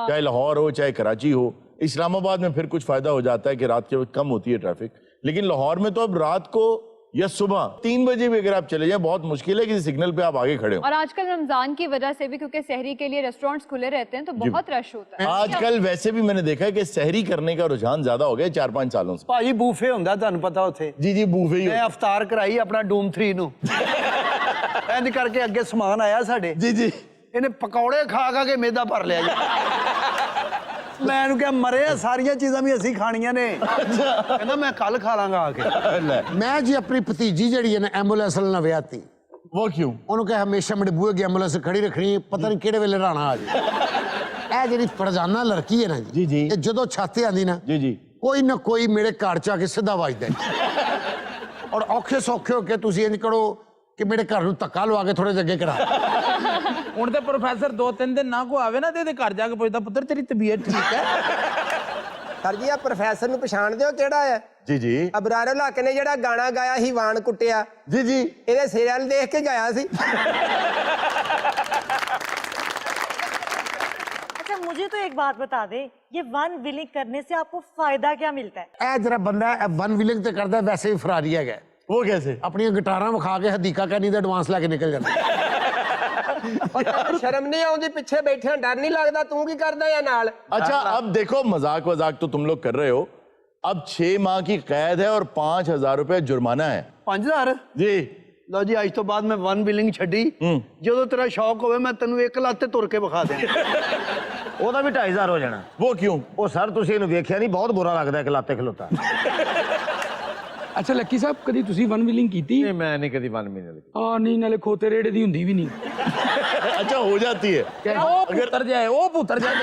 चाहे लाहौर हो चाहे कराची हो। इस्लामाबाद में फिर कुछ फायदा हो जाता है कि रात के वक्त कम होती है ट्रैफिक, लेकिन लाहौर में तो अब रात को या सुबह 3 बजे भी अगर आप चले जाए बहुत मुश्किल है किसी सिग्नल पे आप आगे खड़े हो। और आजकल रमजान की वजह से भी, क्योंकि सहरी के लिए रेस्टोरेंट्स खुले रहते हैं तो बहुत रश होता है। आजकल वैसे भी मैंने देखा है कि सहरी करने का रुझान ज्यादा हो गया 4-5 सालों से। ਭਾਜੀ ਬੂਫੇ ਹੁੰਦਾ, ਤੁਹਾਨੂੰ ਪਤਾ ਉੱਥੇ। जी जी बूफे ही ਮੈਂ ਅਫਤਾਰ ਕਰਾਈ ਆਪਣਾ ਡੂਮ 3 ਨੂੰ। ਇੰਜ ਕਰਕੇ ਅੱਗੇ ਸਮਾਨ ਆਇਆ ਸਾਡੇ। जी जी ਇਹਨੇ ਪਕੌੜੇ ਖਾ ਕੇ ਮੇਦਾ ਭਰ ਲਿਆ ਜੀ। ਮੈਂ ਇਹਨੂੰ ਕਿਹਾ ਮਰੇ ਆ, ਸਾਰੀਆਂ ਚੀਜ਼ਾਂ ਵੀ ਅਸੀਂ ਖਾਣੀਆਂ ਨੇ। ਕਹਿੰਦਾ ਮੈਂ ਕੱਲ ਖਾ ਲਾਂਗਾ ਆ ਕੇ। ਮੈਂ ਜੀ ਆਪਣੀ ਭਤੀਜੀ ਜਿਹੜੀ ਹੈ ਨਾ ਐਂਬੂਲੈਂਸ ਨਾਲ ਵਿਆਹਤੀ। वो क्यों? ਉਹਨੂੰ ਕਿਹਾ ਹਮੇਸ਼ਾ ਮੇਰੇ ਬੂਹੇ ਅੱਗੇ ਐਂਬੂਲੈਂਸ ਖੜੀ ਰੱਖਣੀ, ਪਤਾ ਨਹੀਂ ਕਿਹੜੇ ਵੇਲੇ ਰਾਣਾ ਆ ਜਾਏ। ਇਹ ਜਿਹੜੀ ਫਰਜ਼ਾਨਾ ਲੜਕੀ ਹੈ ਨਾ ਜੀ ਜੀ, ਇਹ ਜਦੋਂ ਛਾਤੇ ਆਂਦੀ ਨਾ जी जी ਕੋਈ ਨਾ ਕੋਈ ਮੇਰੇ ਘਰ ਚ ਆ ਕੇ ਸਿੱਧਾ ਵੱਜਦਾ ਹੈ। ਔਰ ਔਖੇ ਸੌਖੇ ਹੋ ਕੇ ਤੁਸੀਂ ਇੰਜ ਕਰੋ ਕਿ ਮੇਰੇ ਘਰ ਨੂੰ ਧੱਕਾ ਲਵਾ ਕੇ ਥੋੜੇ ਜਿਹੇ ਅੱਗੇ ਕਰਾ। ਹੁਣ ਤੇ ਪ੍ਰੋਫੈਸਰ 2-3 ਦਿਨ ਨਾ ਕੋ ਆਵੇ ਨਾ ਤੇ ਇਹਦੇ ਘਰ ਜਾ ਕੇ ਪੁੱਛਦਾ ਪੁੱਤਰ ਤੇਰੀ ਤਬੀਅਤ ਠੀਕ ਹੈ? ਸਰ ਜੀ ਆ ਪ੍ਰੋਫੈਸਰ ਨੂੰ ਪਛਾਣਦੇ ਹੋ ਕਿਹੜਾ ਹੈ? जी जी ਅਬਰਾਰੋ ਇਲਾਕੇ ਨੇ ਜਿਹੜਾ ਗਾਣਾ ਗਾਇਆ ਸੀ ਵਾਣ ਕੁੱਟਿਆ। जी जी ਇਹਦੇ ਸੀਰੀਅਲ ਦੇਖ ਕੇ ਗਾਇਆ ਸੀ। अच्छा मुझे तो एक बात बता दे, ये वन विलिंग करने से आपको फायदा क्या मिलता है? ਇਹ ਜਿਹੜਾ ਬੰਦਾ ਵਨ ਵਿਲਿੰਗ ਤੇ ਕਰਦਾ ਵੈਸੇ ਵੀ ਫਰਾਰੀ ਹੈਗਾ। वो कैसे? ਆਪਣੀਆਂ ਗਿਟਾਰਾਂ ਵਿਖਾ ਕੇ ਹਦੀਕਾ ਕਹਿੰਦੀ ਦਾ ਐਡਵਾਂਸ ਲੈ ਕੇ ਨਿਕਲ ਜਾਂਦਾ। ਸ਼ਰਮ ਨਹੀਂ ਆਉਂਦੀ ਪਿੱਛੇ ਬੈਠਿਆਂ, ਡਰ ਨਹੀਂ ਲੱਗਦਾ? ਤੂੰ ਕੀ ਕਰਦਾ ਆ ਨਾਲ? अच्छा अब देखो मजाक वजाक तो तुम लोग कर रहे हो, अब 6 माह की कैद है और 5,000 रुपए जुर्माना है। 5000 जी ਲਓ ਜੀ, ਅੱਜ ਤੋਂ ਬਾਅਦ ਮੈਂ ਵਨ ਵਿਲਿੰਗ ਛੱਡੀ। ਜਦੋਂ ਤੇਰਾ ਸ਼ੌਕ ਹੋਵੇ ਮੈਂ ਤੈਨੂੰ ਇੱਕ ਲੱਤ ਤੇ ਤੁਰ ਕੇ ਵਿਖਾ ਦੇਣਾ। ਉਹਦਾ ਵੀ 2,500 ਹੋ ਜਾਣਾ। वो क्यों? ਉਹ ਸਰ ਤੁਸੀਂ ਇਹਨੂੰ ਵੇਖਿਆ ਨਹੀਂ, ਬਹੁਤ ਬੁਰਾ ਲੱਗਦਾ ਇੱਕ ਲਾਤੇ ਖਲੋਤਾ। ਅੱਛਾ ਲੱਕੀ ਸਾਹਿਬ ਕਦੀ ਤੁਸੀਂ ਵਨ ਵਿਲਿੰਗ ਕੀਤੀ? नहीं मैं नहीं कभी वन में नहीं लगी। ਆ ਨਹੀਂ, ਨਾਲੇ ਖੋਤੇ ਰੇੜੇ ਦੀ ਹੁੰਦੀ ਵੀ ਨਹੀਂ। अच्छा हो जाती है। ਉਹ ਪੁੱਤਰ ਜਾਏ, ਉਹ ਪੁੱਤਰ ਜਾਏ।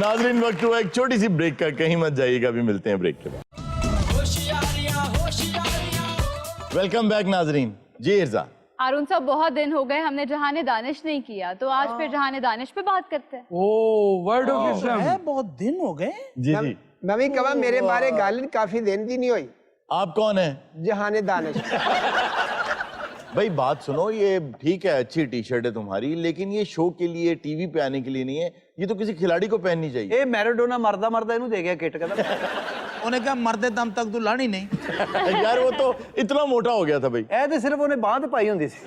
नाजरीन वक्त हुआ एक छोटी सी ब्रेक का, कहीं मत जाइएगा, अभी मिलते हैं ब्रेक के बाद। वेलकम बैक नाजरीन। जी इर्जा। हारून साहब बहुत दिन हो गए हमने जहाने दानिश नहीं किया, तो आज फिर जहाने दानिश पे बात करते हैं। ओ वर्ड ऑफ विजडम। है बहुत दिन हो गए। जी जी ਮੈਂ ਵੀ ਕਹਾਂ ਮੇਰੇ ਬਾਰੇ ਗੱਲ ਕਾਫੀ ਦਿਨ ਦੀ ਨਹੀਂ ਹੋਈ। आप कौन है? ਜਹਾਨੇ ਦਾਨਿਸ਼। भाई बात सुनो, ये ठीक है अच्छी टी शर्ट है तुम्हारी, लेकिन ये शो के लिए टीवी पे आने के लिए नहीं है, ये तो किसी खिलाड़ी को पहननी चाहिए। ਇਹ ਮੈਰਾਡੋਨਾ ਮਰਦਾ ਇਹਨੂੰ ਦੇ ਗਿਆ ਕਿੱਟ। ਕਹਿੰਦਾ ਉਹਨੇ ਕਿਹਾ ਮਰਦੇ ਦਮ ਤੱਕ ਤੂੰ ਲਾਣੀ ਨਹੀਂ। यार वो तो इतना मोटा हो गया था भाई। ਇਹ ਤੇ ਸਿਰਫ ਉਹਨੇ ਬਾਂਹ ਤੇ ਪਾਈ ਹੁੰਦੀ ਸੀ।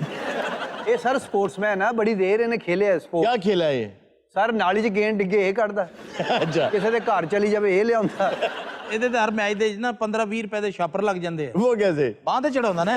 ਇਹ ਸਰ ਸਪੋਰਟਸਮੈਨ ਆ, ਬੜੀ ਦੇਰ ਇਹਨੇ ਖੇਲਿਆ ਸਪੋਰਟ। क्या खेला है ये? ਸਰ ਨਾਲੀ 'ਚ ਗੇਂਦ ਡਿੱਗੇ ਇਹ ਕੱਢਦਾ, अच्छा ਕਿਸੇ ਦੇ ਘਰ ਚਲੀ ਜਾਵੇ ਇਹ ਲਿਆਉਂਦਾ। ਇਹਦੇ ਤੇ ਹਰ ਮੈਚ ਦੇ ਨਾ 15-20 ਰੁਪਏ ਦੇ ਛਾਪਰ ਲੱਗ ਜਾਂਦੇ ਆ। वो कैसे? ਬਾਂਹ ਤੇ ਚੜਾਉਂਦਾ ਨਾ।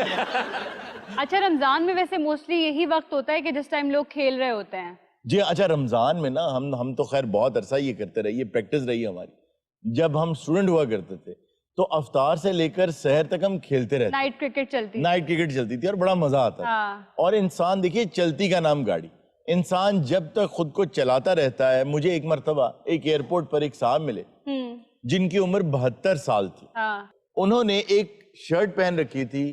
अच्छा रमजान में वैसे मोस्टली यही वक्त होता है कि जिस टाइम लोग खेल रहे होते हैं। जी अच्छा, रमजान में ना हम तो खैर बहुत अरसा ये करते रहे, ये प्रैक्टिस रही है हमारी। जब हम स्टूडेंट हुआ करते थे तो अफ्तार से लेकर सहर तक हम खेलते रहते। नाइट क्रिकेट चलती। नाइट क्रिकेट चलती थी और बड़ा मजा आता था। और इंसान देखिए, चलती का नाम गाड़ी। इंसान जब तक खुद को चलाता रहता है। मुझे एक मरतबा एक एयरपोर्ट पर एक साहब मिले जिनकी उम्र 72 साल थी। उन्होंने एक शर्ट पहन रखी थी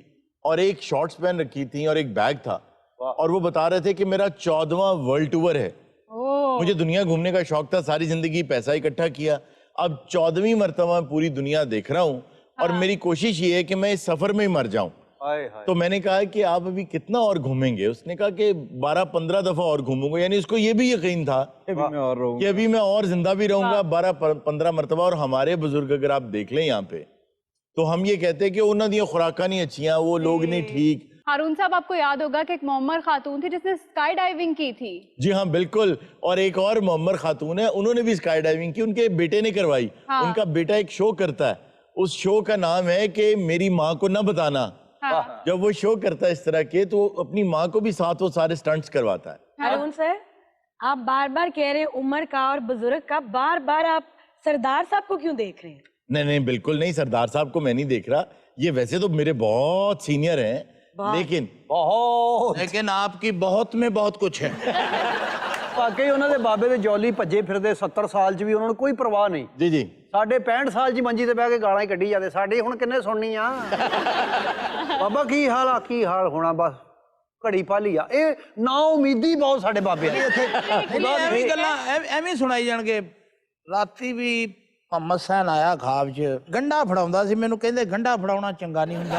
और एक शॉर्ट्स पहन रखी थी और एक बैग था, और वो बता रहे थे कि मेरा 14वां वर्ल्ड टूर है। मुझे दुनिया घूमने का शौक था, सारी जिंदगी पैसा इकट्ठा किया, अब 14वीं मरतबा पूरी दुनिया देख रहा हूँ और मेरी कोशिश ये है कि मैं इस सफर में ही मर जाऊं। हाय हाय। तो मैंने कहा कि आप अभी कितना और घूमेंगे? उसने कहा कि 12-15 दफा और घूमूंगा। यानी उसको ये भी यकीन था अभी मैं और रहूंगा कि अभी मैं और जिंदा भी रहूंगा 12-15 मरतबा। और हमारे बुजुर्ग अगर आप देख लें यहाँ पे, तो हम ये कहते हैं कि उन्होंने दी खुराका नहीं अच्छियां, वो लोग नहीं ठीक। हारून साहब, आपको याद होगा कि एक मोहम्मर खातून थी जिसने स्काई डाइविंग की थी। जी हाँ बिल्कुल। और एक और मोहम्मर खातून है, उन्होंने भी स्काई डाइविंग की, उनके बेटे ने करवाई। हाँ। उनका बेटा एक शो करता है, उस शो का नाम है कि मेरी माँ को न बताना। हाँ। जब वो शो करता है इस तरह के, तो अपनी माँ को भी साथ वो सारे स्टंट्स करवाता है। अरुण सर, आप बार बार कह रहे हैं उम्र का और बुजुर्ग का, बार बार आप सरदार साहब को क्यों देख रहे हैं? नहीं नहीं बिल्कुल नहीं, सरदार साहब को मैं नहीं देख रहा। ये वैसे तो मेरे बहुत सीनियर हैं, लेकिन आपकी बहुत में बहुत कुछ है। वाकई उन्होंने बाबे ਦੇ ਜੌਲੀ ਭੱਜੇ ਫਿਰਦੇ 70 ਸਾਲ 'ਚ ਵੀ ਉਹਨਾਂ ਨੂੰ ਕੋਈ ਪਰਵਾਹ ਨਹੀਂ। जी जी। ਸਾਡੇ 65 ਸਾਲ 'ਚ ਮੰਜੀ ਤੇ ਬਹਿ ਕੇ ਗਾਲਾਂ ਹੀ ਕੱਢੀ ਜਾਂਦੇ। ਸਾਡੇ ਹੁਣ ਕਿੰਨੇ ਸੁਣਨੀ ਆ? ਬਾਬਾ ਕੀ ਹਾਲ ਆ? ਕੀ ਹਾਲ ਹੋਣਾ, ਬਸ ਘੜੀ ਪਾਲੀ ਆ। ਇਹ ਨਾ ਉਮੀਦੀ ਬਹੁਤ ਸਾਡੇ ਬਾਬੇ ਆ। ਐਵੇਂ ਗੱਲਾਂ ਐਵੇਂ ਸੁਣਾਈ ਜਾਣਗੇ। ਰਾਤੀ ਵੀ ਮੁਹੰਮਦ ਸੈਨ ਆਇਆ ਖਾਬ 'ਚ, ਗੰਢਾ ਫੜਾਉਂਦਾ ਸੀ, ਮੈਨੂੰ ਕਹਿੰਦੇ ਗੰਢਾ ਫੜਾਉਣਾ ਚੰਗਾ ਨਹੀਂ ਹੁੰਦਾ।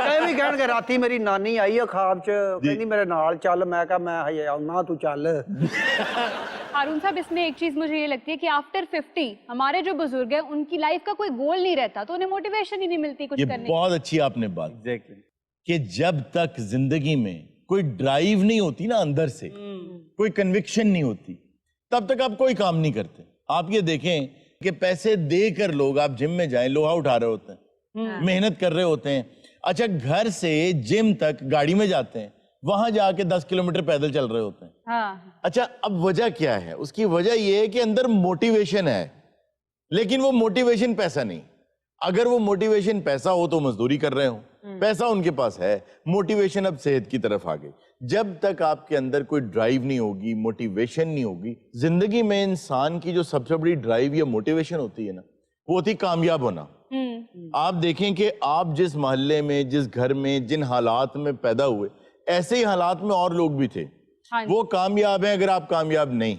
ਇਹ ਵੀ ਕਹਿਣਗੇ ਰਾਤੀ ਮੇਰੀ ਨਾਨੀ ਆਈ ਆ ਖਾਬ 'ਚ, ਕਹਿੰਦੀ ਮੇਰੇ ਨਾਲ ਚੱਲ। ਮੈਂ ਕਿਹਾ ਮੈਂ ਹਜੇ ਆਉਣਾ, ਤੂੰ ਚੱਲ। हारून साहब, इसमें एक चीज मुझे ये लगती है कि आफ्टर 50 हमारे जो बुजुर्ग हैं उनकी लाइफ का कोई गोल नहीं रहता, तो उन्हें मोटिवेशन ही नहीं मिलती कुछ ये करने की। बहुत अच्छी आपने बात कि जब तक जिंदगी में कोई ड्राइव नहीं होती ना अंदर से, कोई कन्विक्शन नहीं होती, तब तक आप कोई काम नहीं करते। आप ये देखें कि पैसे देकर लोग, आप जिम में जाएं, लोहा उठा रहे होते हैं, मेहनत कर रहे होते हैं। अच्छा, घर से जिम तक गाड़ी में जाते हैं, वहां जाके 10 किलोमीटर पैदल चल रहे होते हैं। हाँ। अच्छा, अब वजह क्या है? उसकी वजह यह है कि अंदर मोटिवेशन है, लेकिन वो मोटिवेशन पैसा नहीं। अगर वो मोटिवेशन पैसा हो तो मजदूरी कर रहे हो, पैसा उनके पास है, मोटिवेशन अब सेहत की तरफ आ गई। जब तक आपके अंदर कोई ड्राइव नहीं होगी, मोटिवेशन नहीं होगी, जिंदगी में इंसान की जो सबसे बड़ी ड्राइव या मोटिवेशन होती है ना, वो होती कामयाब होना। आप देखें कि आप जिस मोहल्ले में, जिस घर में, जिन हालात में पैदा हुए, ऐसे ही हालात में और लोग भी थे। हाँ। वो कामयाब हैं, अगर आप कामयाब नहीं,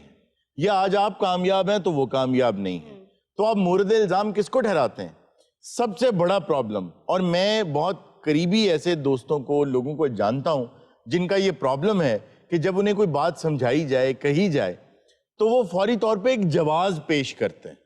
या आज आप कामयाब हैं तो वो कामयाब नहीं है, तो आप मुर्द इल्जाम किसको ठहराते हैं? सबसे बड़ा प्रॉब्लम, और मैं बहुत करीबी ऐसे दोस्तों को, लोगों को जानता हूं जिनका ये प्रॉब्लम है कि जब उन्हें कोई बात समझाई जाए, कही जाए, तो वो फौरी तौर पे एक जवाब पेश करते हैं।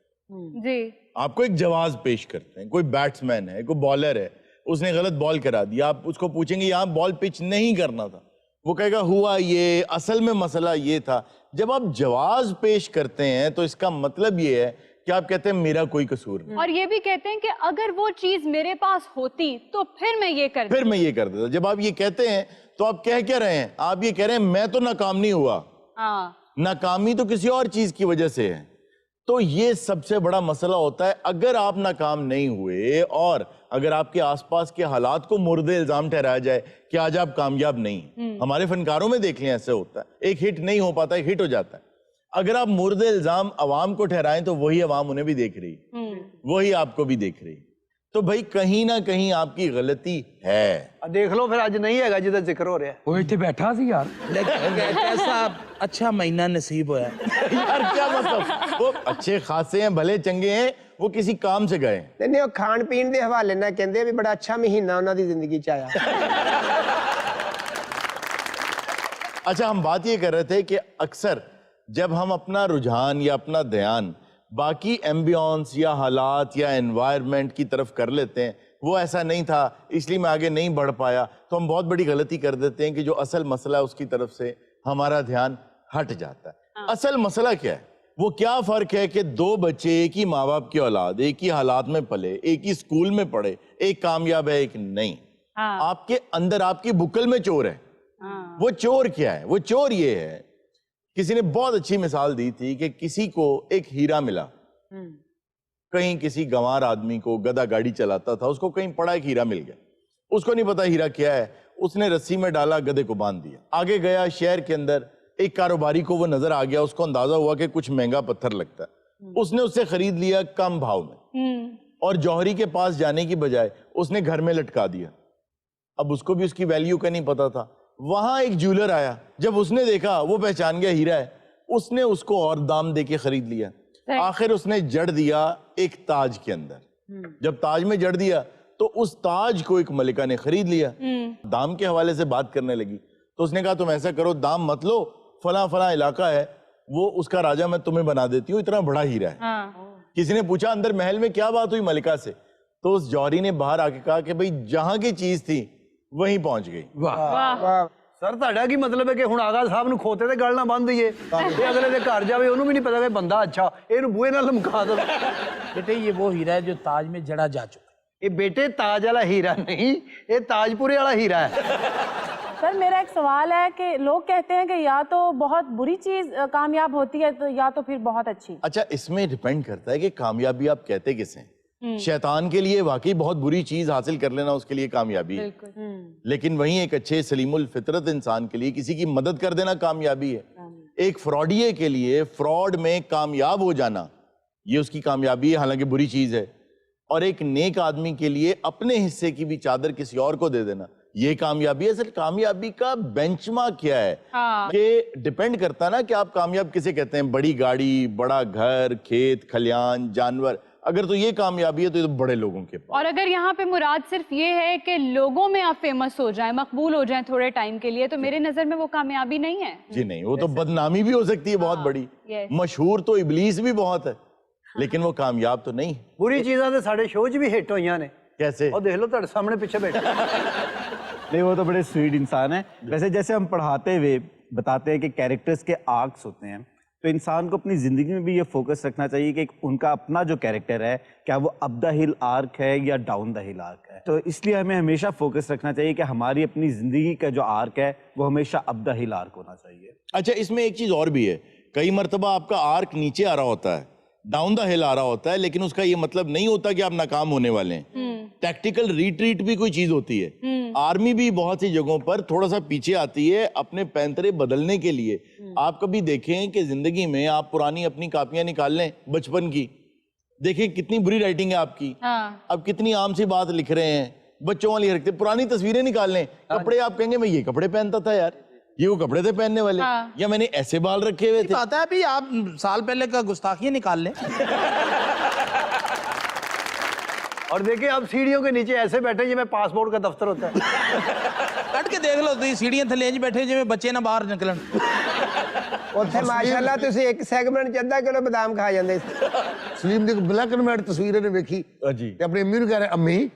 जी। आपको एक जवाब पेश करते हैं। कोई बैट्समैन है, कोई बॉलर है, उसने गलत बॉल करा दिया, आप उसको पूछेंगे यहाँ बॉल पिच नहीं करना था, वो कहेगा हुआ ये, असल में मसला ये था। जब आप जवाब पेश करते हैं तो इसका मतलब ये है कि आप कहते हैं मेरा कोई कसूर नहीं, और ये भी कहते हैं कि अगर वो चीज मेरे पास होती तो फिर मैं ये कर फिर मैं ये कर देता। जब आप ये कहते हैं तो आप कह क्या रहे हैं? आप ये कह रहे हैं मैं तो नाकाम नहीं हुआ, नाकामी तो किसी और चीज की वजह से है। तो ये सबसे बड़ा मसला होता है। अगर आप नाकाम नहीं हुए और अगर आपके आसपास के हालात को मुर्दे इल्जाम ठहराया जाए कि आज आप कामयाब नहीं, हमारे फनकारों में देख लें ऐसे होता है, एक हिट नहीं हो पाता, एक हिट हो जाता है। अगर आप मुर्दे इल्जाम अवाम को ठहराएं तो वही अवाम उन्हें भी देख रही, वही आपको भी देख रही। तो भाई कहीं ना कहीं आपकी गलती है। देख लो फिर, आज नहीं है जिधर जिक्र हो रहा है। वो इतने बैठा सी यार, लेकिन कैसा अच्छा महीना नसीब होया। यार क्या मतलब, वो अच्छे खासे हैं, भले चंगे हैं, वो किसी काम से गए। नहीं, वो खान पीन के हवाले ना कहते भी बड़ा अच्छा महीना उन्होंने जिंदगी च आया। अच्छा, हम बात ये कर रहे थे कि अक्सर जब हम अपना रुझान या अपना ध्यान बाकी एम्बियंस या हालात या एनवायरनमेंट की तरफ कर लेते हैं, वो ऐसा नहीं था इसलिए मैं आगे नहीं बढ़ पाया, तो हम बहुत बड़ी गलती कर देते हैं कि जो असल मसला है उसकी तरफ से हमारा ध्यान हट जाता है। असल मसला क्या है? वो क्या फर्क है कि दो बच्चे एक ही माँ बाप की औलाद, एक ही हालात में पले, एक ही स्कूल में पढ़े, एक कामयाब है एक नहीं। आपके अंदर आपकी बुकल में चोर है। वो चोर क्या है? वो चोर ये है, किसी ने बहुत अच्छी मिसाल दी थी कि किसी को एक हीरा मिला, कहीं किसी गंवार आदमी को, गधा गाड़ी चलाता था, उसको कहीं पड़ा एक हीरा मिल गया, उसको नहीं पता हीरा क्या है, उसने रस्सी में डाला, गधे को बांध दिया, आगे गया शहर के अंदर, एक कारोबारी को वो नजर आ गया, उसको अंदाजा हुआ कि कुछ महंगा पत्थर लगता है, उसने उससे खरीद लिया कम भाव में, और जौहरी के पास जाने की बजाय उसने घर में लटका दिया। अब उसको भी उसकी वैल्यू का नहीं पता था। वहां एक ज्वेलर आया, जब उसने देखा, वो पहचान गया हीरा है, उसने उसको और दाम देके खरीद लिया। आखिर उसने जड़ दिया एक ताज के अंदर। जब ताज में जड़ दिया तो उस ताज को एक मलिका ने खरीद लिया, दाम के हवाले से बात करने लगी। तो उसने कहा तुम ऐसा करो, दाम मत लो, फला फला इलाका है वो उसका राजा मैं तुम्हें बना देती हूँ, इतना बड़ा हीरा है। किसी ने पूछा अंदर महल में क्या बात हुई मलिका से, तो उस जौहरी ने बाहर आके कहा कि भाई जहां की चीज थी वहीं पहुंच गई। वाह सर ਤੁਹਾਡਾ ਕੀ ਮਤਲਬ ਹੈ ਕਿ ਹੁਣ ਆਗਾ ਸਾਹਿਬ ਨੂੰ ਖੋਤੇ ਤੇ ਗਲ ਨਾ ਬੰਨ ਦਈਏ, ਇਹ ਅਗਲੇ ਦੇ ਘਰ ਜਾਵੇ ਉਹਨੂੰ ਵੀ ਨਹੀਂ ਪਤਾ ਕਿ ਬੰਦਾ ਅੱਛਾ, ਇਹਨੂੰ ਬੂਹੇ ਨਾਲ ਲਮਕਾ ਦੋ। बेटे ये वो हीरा है जो ताज में जड़ा जा चुका है। ਇਹ ਬੇਟੇ ਤਾਜ ਵਾਲਾ ਹੀਰਾ नहीं, ये ताजपुरे वाला हीरा है। सर मेरा एक सवाल है कि लोग कहते हैं कि या तो बहुत बुरी चीज कामयाब होती है तो या तो फिर बहुत अच्छी। अच्छा, इसमें डिपेंड करता है कि कामयाबी आप कहते किसे। शैतान के लिए वाकई बहुत बुरी चीज हासिल कर लेना उसके लिए कामयाबी है, लेकिन वहीं एक अच्छे सलीमुल फितरत इंसान के लिए किसी की मदद कर देना कामयाबी है। एक फ्रॉडिये के लिए फ्रॉड में कामयाब हो जाना ये उसकी कामयाबी है, हालांकि बुरी चीज है। और एक नेक आदमी के लिए अपने हिस्से की भी चादर किसी और को दे देना ये कामयाबी है। सिर्फ कामयाबी का बेंचमार्क क्या है, ये डिपेंड करता है ना कि आप कामयाब किसे कहते हैं। बड़ी गाड़ी, बड़ा घर, खेत खलियान, जानवर, अगर तो ये कामयाबी है तो ये तो बड़े लोगों के पास। और अगर यहाँ पे मुराद सिर्फ ये है कि लोगों में आप फेमस हो जाएं, मकबूल हो जाएं थोड़े टाइम के लिए, तो मेरे नजर में वो कामयाबी नहीं है। जी नहीं, वो तो बदनामी भी हो सकती है बहुत बड़ी। मशहूर तो इबलीस भी बहुत है, लेकिन वो कामयाब तो नहीं। बुरी चीज़ां तो साढ़े शो च भी हिट होईयां ने। कैसे? और देख लो ਤੁਹਾਡੇ सामने पीछे बैठा। नहीं, वो तो बड़े स्वीट इंसान है। वैसे जैसे हम पढ़ाते हुए बताते हैं कि कैरेक्टर्स के आर्क्स होते हैं, तो इंसान को अपनी ज़िंदगी में भी ये फोकस रखना चाहिए कि उनका अपना जो कैरेक्टर है क्या वो अप द हिल आर्क है या डाउन द हिल आर्क है। तो इसलिए हमें हमेशा फोकस रखना चाहिए कि हमारी अपनी ज़िंदगी का जो आर्क है वो हमेशा अप द हिल आर्क होना चाहिए। अच्छा, इसमें एक चीज़ और भी है, कई मरतबा आपका आर्क नीचे आ रहा होता है, डाउन द हिल आ रहा होता है, लेकिन उसका ये मतलब नहीं होता कि आप नाकाम होने वाले हैं। टैक्टिकल रिट्रीट भी कोई चीज होती है। आर्मी भी बहुत सी जगहों पर थोड़ा सा पीछे आती है अपने पैंतरे बदलने के लिए। आप कभी देखें कि जिंदगी में आप पुरानी अपनी कापियां निकाल लें बचपन की, देखें कितनी बुरी राइटिंग है आपकी। अब कितनी आम सी बात लिख रहे हैं, बच्चों वाली हरकतें। पुरानी तस्वीरें निकाल लें, कपड़े आप कहेंगे मैं ये कपड़े पहनता था यार, ये वो कपड़े थे पहनने वाले, या मैंने ऐसे बाल रखे हुए थे। बात है अभी आप साल पहले का गुस्ताखी निकाल लें। और देखिए अब सीढ़ियों के नीचे ऐसे बैठे जिसमें पासपोर्ट का दफ्तर होता है। कट के देख लो तुम सीढ़ियां थले इंज बैठे जिवें बच्चे ना बाहर निकलन। ਉੱਥੇ ਮਾਸ਼ਾਅੱਲਾ ਤੁਸੀਂ ਇੱਕ ਸੈਗਮੈਂਟ ਚ ਅੱਧਾ ਕਿਲੋ ਬਦਾਮ ਖਾ ਜਾਂਦੇ ਸੀ। ਸਲੀਮ ਦੀ ਬਲੈਕ ਐਂਡ ਵਾਈਟ ਤਸਵੀਰ ਇਹਨੇ ਵੇਖੀ ਜੀ ਤੇ ਆਪਣੀ ਅੰਮੀ ਨੂੰ ਕਹਿ ਰਿਹਾ ਅੰਮੀ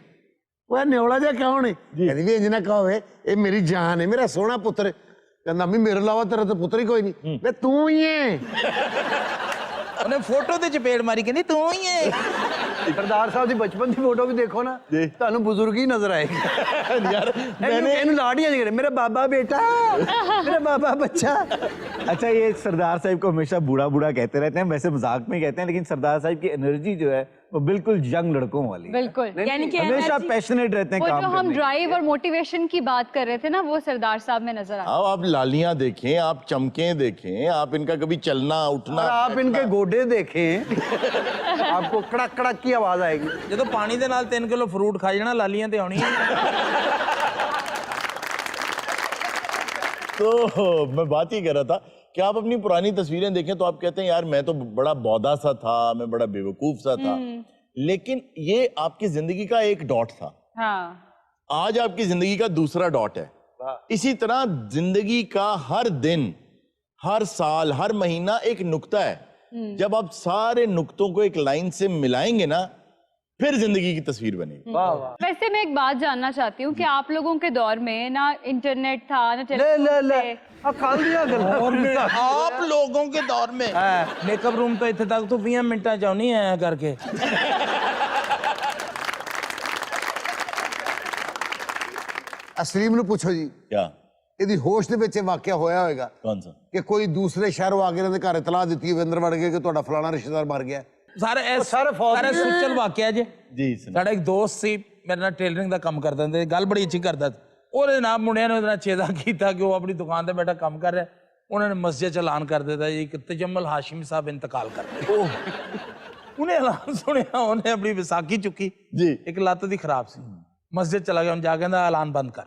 ਉਹ ਨਿਉਲਾ ਜਿਹਾ ਕਿਉਂ ਨੇ? ਕਹਿੰਦੀ ਵੀ ਇੰਜ ਨਾ ਕਹੋਵੇ, ਇਹ ਮੇਰੀ ਜਾਨ ਹੈ, ਮੇਰਾ ਸੋਹਣਾ ਪੁੱਤਰ। ਕਹਿੰਦਾ ਅੰਮੀ ਮੇਰੇ ਇਲਾਵਾ ਤੇਰਾ ਤਾਂ ਪੁੱਤਰ ਹੀ ਕੋਈ ਨਹੀਂ, ਵੇ ਤੂੰ ਹੀ ਹੈ। ਉਹਨੇ ਫੋਟੋ ਤੇ ਚਪੇੜ ਮਾਰੀ, ਕਹਿੰਦੀ ਤੂੰ ਹੀ ਹੈ। सरदार साहब की बचपन की फोटो भी देखो ना, ਤੁਹਾਨੂੰ बुजुर्ग ही नजर आएगी। यार मैंने इन लाड़ियां नहीं करे, मेरा बाबा बेटा, मेरा बाबा बच्चा। अच्छा, ये सरदार साहब को हमेशा बूढ़ा बूढ़ा कहते रहते हैं, वैसे मजाक में कहते हैं, लेकिन सरदार साहब की एनर्जी जो है वो बिल्कुल यंग लड़कों वाली है। बिल्कुल, यानी कि हमेशा पैशनेट रहते हैं वो काम जो हम करने ड्राइव और मोटिवेशन की बात कर रहे थे ना, वो सरदार साहब में नजर आता है। आप लालियां देखें, आप चमकें देखें, आप इनका कभी चलना उठना, और आप इनके गोडे देखें, आपको कड़क कड़क की आवाज आएगी। ਜਦੋਂ ਪਾਣੀ ਦੇ ਨਾਲ 3 ਕਿਲੋ ਫਰੂਟ ਖਾ ਜਾਣਾ, ਲਾਲੀਆਂ ਤੇ ਆਉਣੀ। तो मैं बात ही कर रहा था कि आप अपनी पुरानी तस्वीरें देखें तो आप कहते हैं यार मैं तो बड़ा बौदा सा था, मैं बड़ा बेवकूफ सा था, लेकिन ये आपकी जिंदगी का एक डॉट था। आज आपकी जिंदगी का दूसरा डॉट है। इसी तरह जिंदगी का हर दिन, हर साल, हर महीना एक नुक्ता है। जब आप सारे नुक्तों को एक लाइन से मिलाएंगे ना, फिर जिंदगी की तस्वीर बनेगी। वैसे मैं एक बात जानना चाहती हूँ कि आप लोगों के दौर में ना इंटरनेट था ना आप लोगों के दौर में मेकअप रूम तो इतने तक तो 20 मिनटा चाहनी है करके। ਅਸਲੀਮ ਨੂੰ ਪੁੱਛੋ ਜੀ क्या ਇਹਦੀ ਹੋਸ਼ ਦੇ ਵਿੱਚ ਇਹ ਵਾਕਿਆ ਹੋਇਆ ਹੋਵੇਗਾ कौन सा? ਕਿ ਕੋਈ ਦੂਸਰੇ ਸ਼ਹਿਰੋਂ ਆ ਕੇ ਇਹਨਾਂ ਦੇ ਘਰ ਇਤਲਾਹ ਦਿੱਤੀ ਹੋਵੇ, ਅੰਦਰ ਵੜ ਗਏ ਕਿ ਤੁਹਾਡਾ ਫਲਾਣਾ ਰਿਸ਼ਤੇਦਾਰ ਮਰ ਗਿਆ। ਸਾਰੇ ਸੱਚਲ ਵਾਕਿਆ ਜੇ जी ਸਾਡਾ ਇੱਕ ਦੋਸਤ ਸੀ, ਮੇਰੇ ਨਾਲ ਟੇਲਰਿੰਗ ਦਾ ਕੰਮ ਕਰਦਾ ਹੁੰਦਾ, ਗੱਲ ਬੜੀ ਅੱਛੀ ਕਰਦਾ ਸੀ। ਉਹਦੇ ਨਾਲ ਮੁੰਡਿਆਂ ਨੇ ਉਹਦੇ ਨਾਲ ਛੇਦਾ ਕੀਤਾ ਕਿ ਉਹ ਆਪਣੀ ਦੁਕਾਨ ਤੇ ਬੈਠਾ ਕੰਮ ਕਰ ਰਿਹਾ। ਉਹਨਾਂ ਨੇ ਮਸਜਿਦ ਚ ਐਲਾਨ ਕਰ ਦਿੱਤਾ ਜੀ ਕਿ ਤਜਮਲ ਹਾਸ਼ਿਮੀ ਸਾਹਿਬ ਇੰਤਕਾਲ ਕਰ ਗਏ। ਉਹਨੇ ਐਲਾਨ ਸੁਣਿਆ, ਉਹਨੇ ਆਪਣੀ ਵਿਸਾਖੀ ਚੁੱਕੀ ਜੀ, ਇੱਕ ਲੱਤ ਦੀ ਖਰਾਬ ਸੀ, ਮਸਜਿਦ ਚਲਾ ਗਿਆ, ਹੁਣ ਜਾ ਕੇ ਕਹਿੰਦਾ ਐਲਾਨ ਬੰਦ ਕਰ।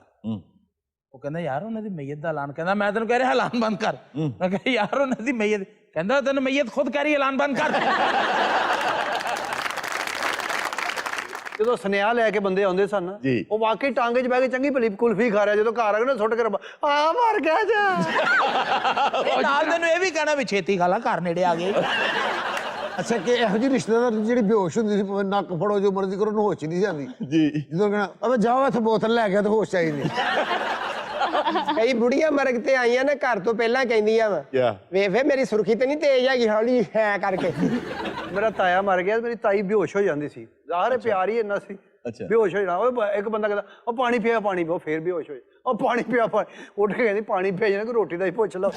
ਉਹ ਕਹਿੰਦਾ ਯਾਰ ਉਹਨਾਂ ਦੀ ਮਈਅਤ ਦਾ ਐਲਾਨ, ਕਹਿੰਦਾ ਮੈਂ ਤੈਨੂੰ ਕਹਿ ਰਿਹਾ ਐਲਾਨ ਬੰਦ ਕਰ। ਮੈਂ ਕਿਹਾ ਯਾਰ ਉਹਨਾਂ ਦੀ ਮਈਅਤ, ਕਹਿੰਦਾ ਤੈਨੂੰ ਮਈਅਤ ਖੁਦ ਕਹਿ ਰਹੀ ਐਲਾਨ ਬੰਦ ਕਰ। ਜਦੋਂ ਸੁਨੇਹਾ ਲੈ ਕੇ ਬੰਦੇ ਆਉਂਦੇ ਸਨ ਨਾ, ਜੀ। ਉਹ ਵਾਕਈ ਟਾਂਗੇ 'ਚ ਬਹਿ ਕੇ ਚੰਗੀ ਭਲੀ ਕੁਲਫੀ ਖਾ ਰਿਹਾ, ਜਦੋਂ ਘਰ ਆ ਗਏ ਨਾ ਸੁੱਟ ਕੇ ਆ ਮਰ ਗਿਆ ਜਾ। ਇਹ ਨਾਲ ਤੈਨੂੰ ਇਹ ਵੀ ਕਹਿਣਾ ਵੀ ਛੇਤੀ ਖਾ ਲਾ, ਘਰ ਨੇੜੇ ਆ ਗਏ। ਅੱਛਾ ਕਿ ਇਹੋ ਜਿਹੀ ਰਿਸ਼ਤੇਦਾਰ ਜਿਹੜੀ ਬੇਹੋਸ਼ ਹੁੰਦੀ ਸੀ, ਭਾਵੇਂ ਨੱਕ ਫੜੋ ਜੋ ਮਰਜ਼ੀ ਕਰੋ, ਉਹਨੂੰ ਹੋਸ਼ ਹੀ ਨਹੀਂ ਸੀ ਆਉਂਦੀ ਜੀ ਜਦੋਂ ਕਹਿਣਾ ਅਬੇ ਜਾਓ ਇੱਥੇ ਬੋਤਲ ਲੈ ਕੇ ਆ ਤੇ ਹੋਸ਼ ਆਈ ਨਹੀਂ। ਕਈ ਬੁੜੀਆਂ ਮਰਗ ਤੇ ਆਈਆਂ ਨੇ ਘਰ ਤੋਂ ਪਹਿਲਾਂ ਕਹਿੰਦੀਆਂ ਵਾ ਕਿਆ ਵੇ ਮੇਰੀ ਸੁਰਖੀ ਤੇ ਨਹੀਂ ਤੇਜ਼ ਹੈਗੀ, ਹੌਲੀ ਹੈ ਕਰਕੇ। ਮੇਰਾ ਤਾਇਆ ਮਰ ਗਿਆ, ਮੇਰੀ ਤਾਈ ਬੇਹੋਸ਼ ਹੋ ਜਾਂਦੀ ਸੀ, ਜ਼ਾਹਰ ਹੈ ਪਿਆਰ ਹੀ ਇੰਨਾ ਸੀ। ਅੱਛਾ। ਬੇਹੋਸ਼ ਹੋ ਜਾਣਾ, ਉਹ ਇੱਕ ਬੰਦਾ ਕਹਿੰਦਾ ਉਹ ਪਾਣੀ ਪਿਆ, ਪਾਣੀ ਪਿਓ, ਫੇਰ ਬੇਹੋਸ਼ ਹੋ ਜਾ, ਉਹ ਪਾਣੀ ਪਿਆ, ਉੱਠ ਕੇ ਕਹਿੰਦੀ ਪਾਣੀ ਪਿਆ ਜਾਣਾ, ਕੋਈ ਰੋਟੀ ਦਾ ਹੀ ਪੁੱਛ ਲਓ।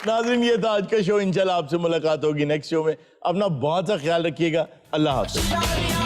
नाज़रीन, ये था आज का शो। इंशाल्लाह आपसे मुलाकात होगी नेक्स्ट शो में। अपना बहुत सा ख्याल रखिएगा। अल्लाह हाफ़िज़।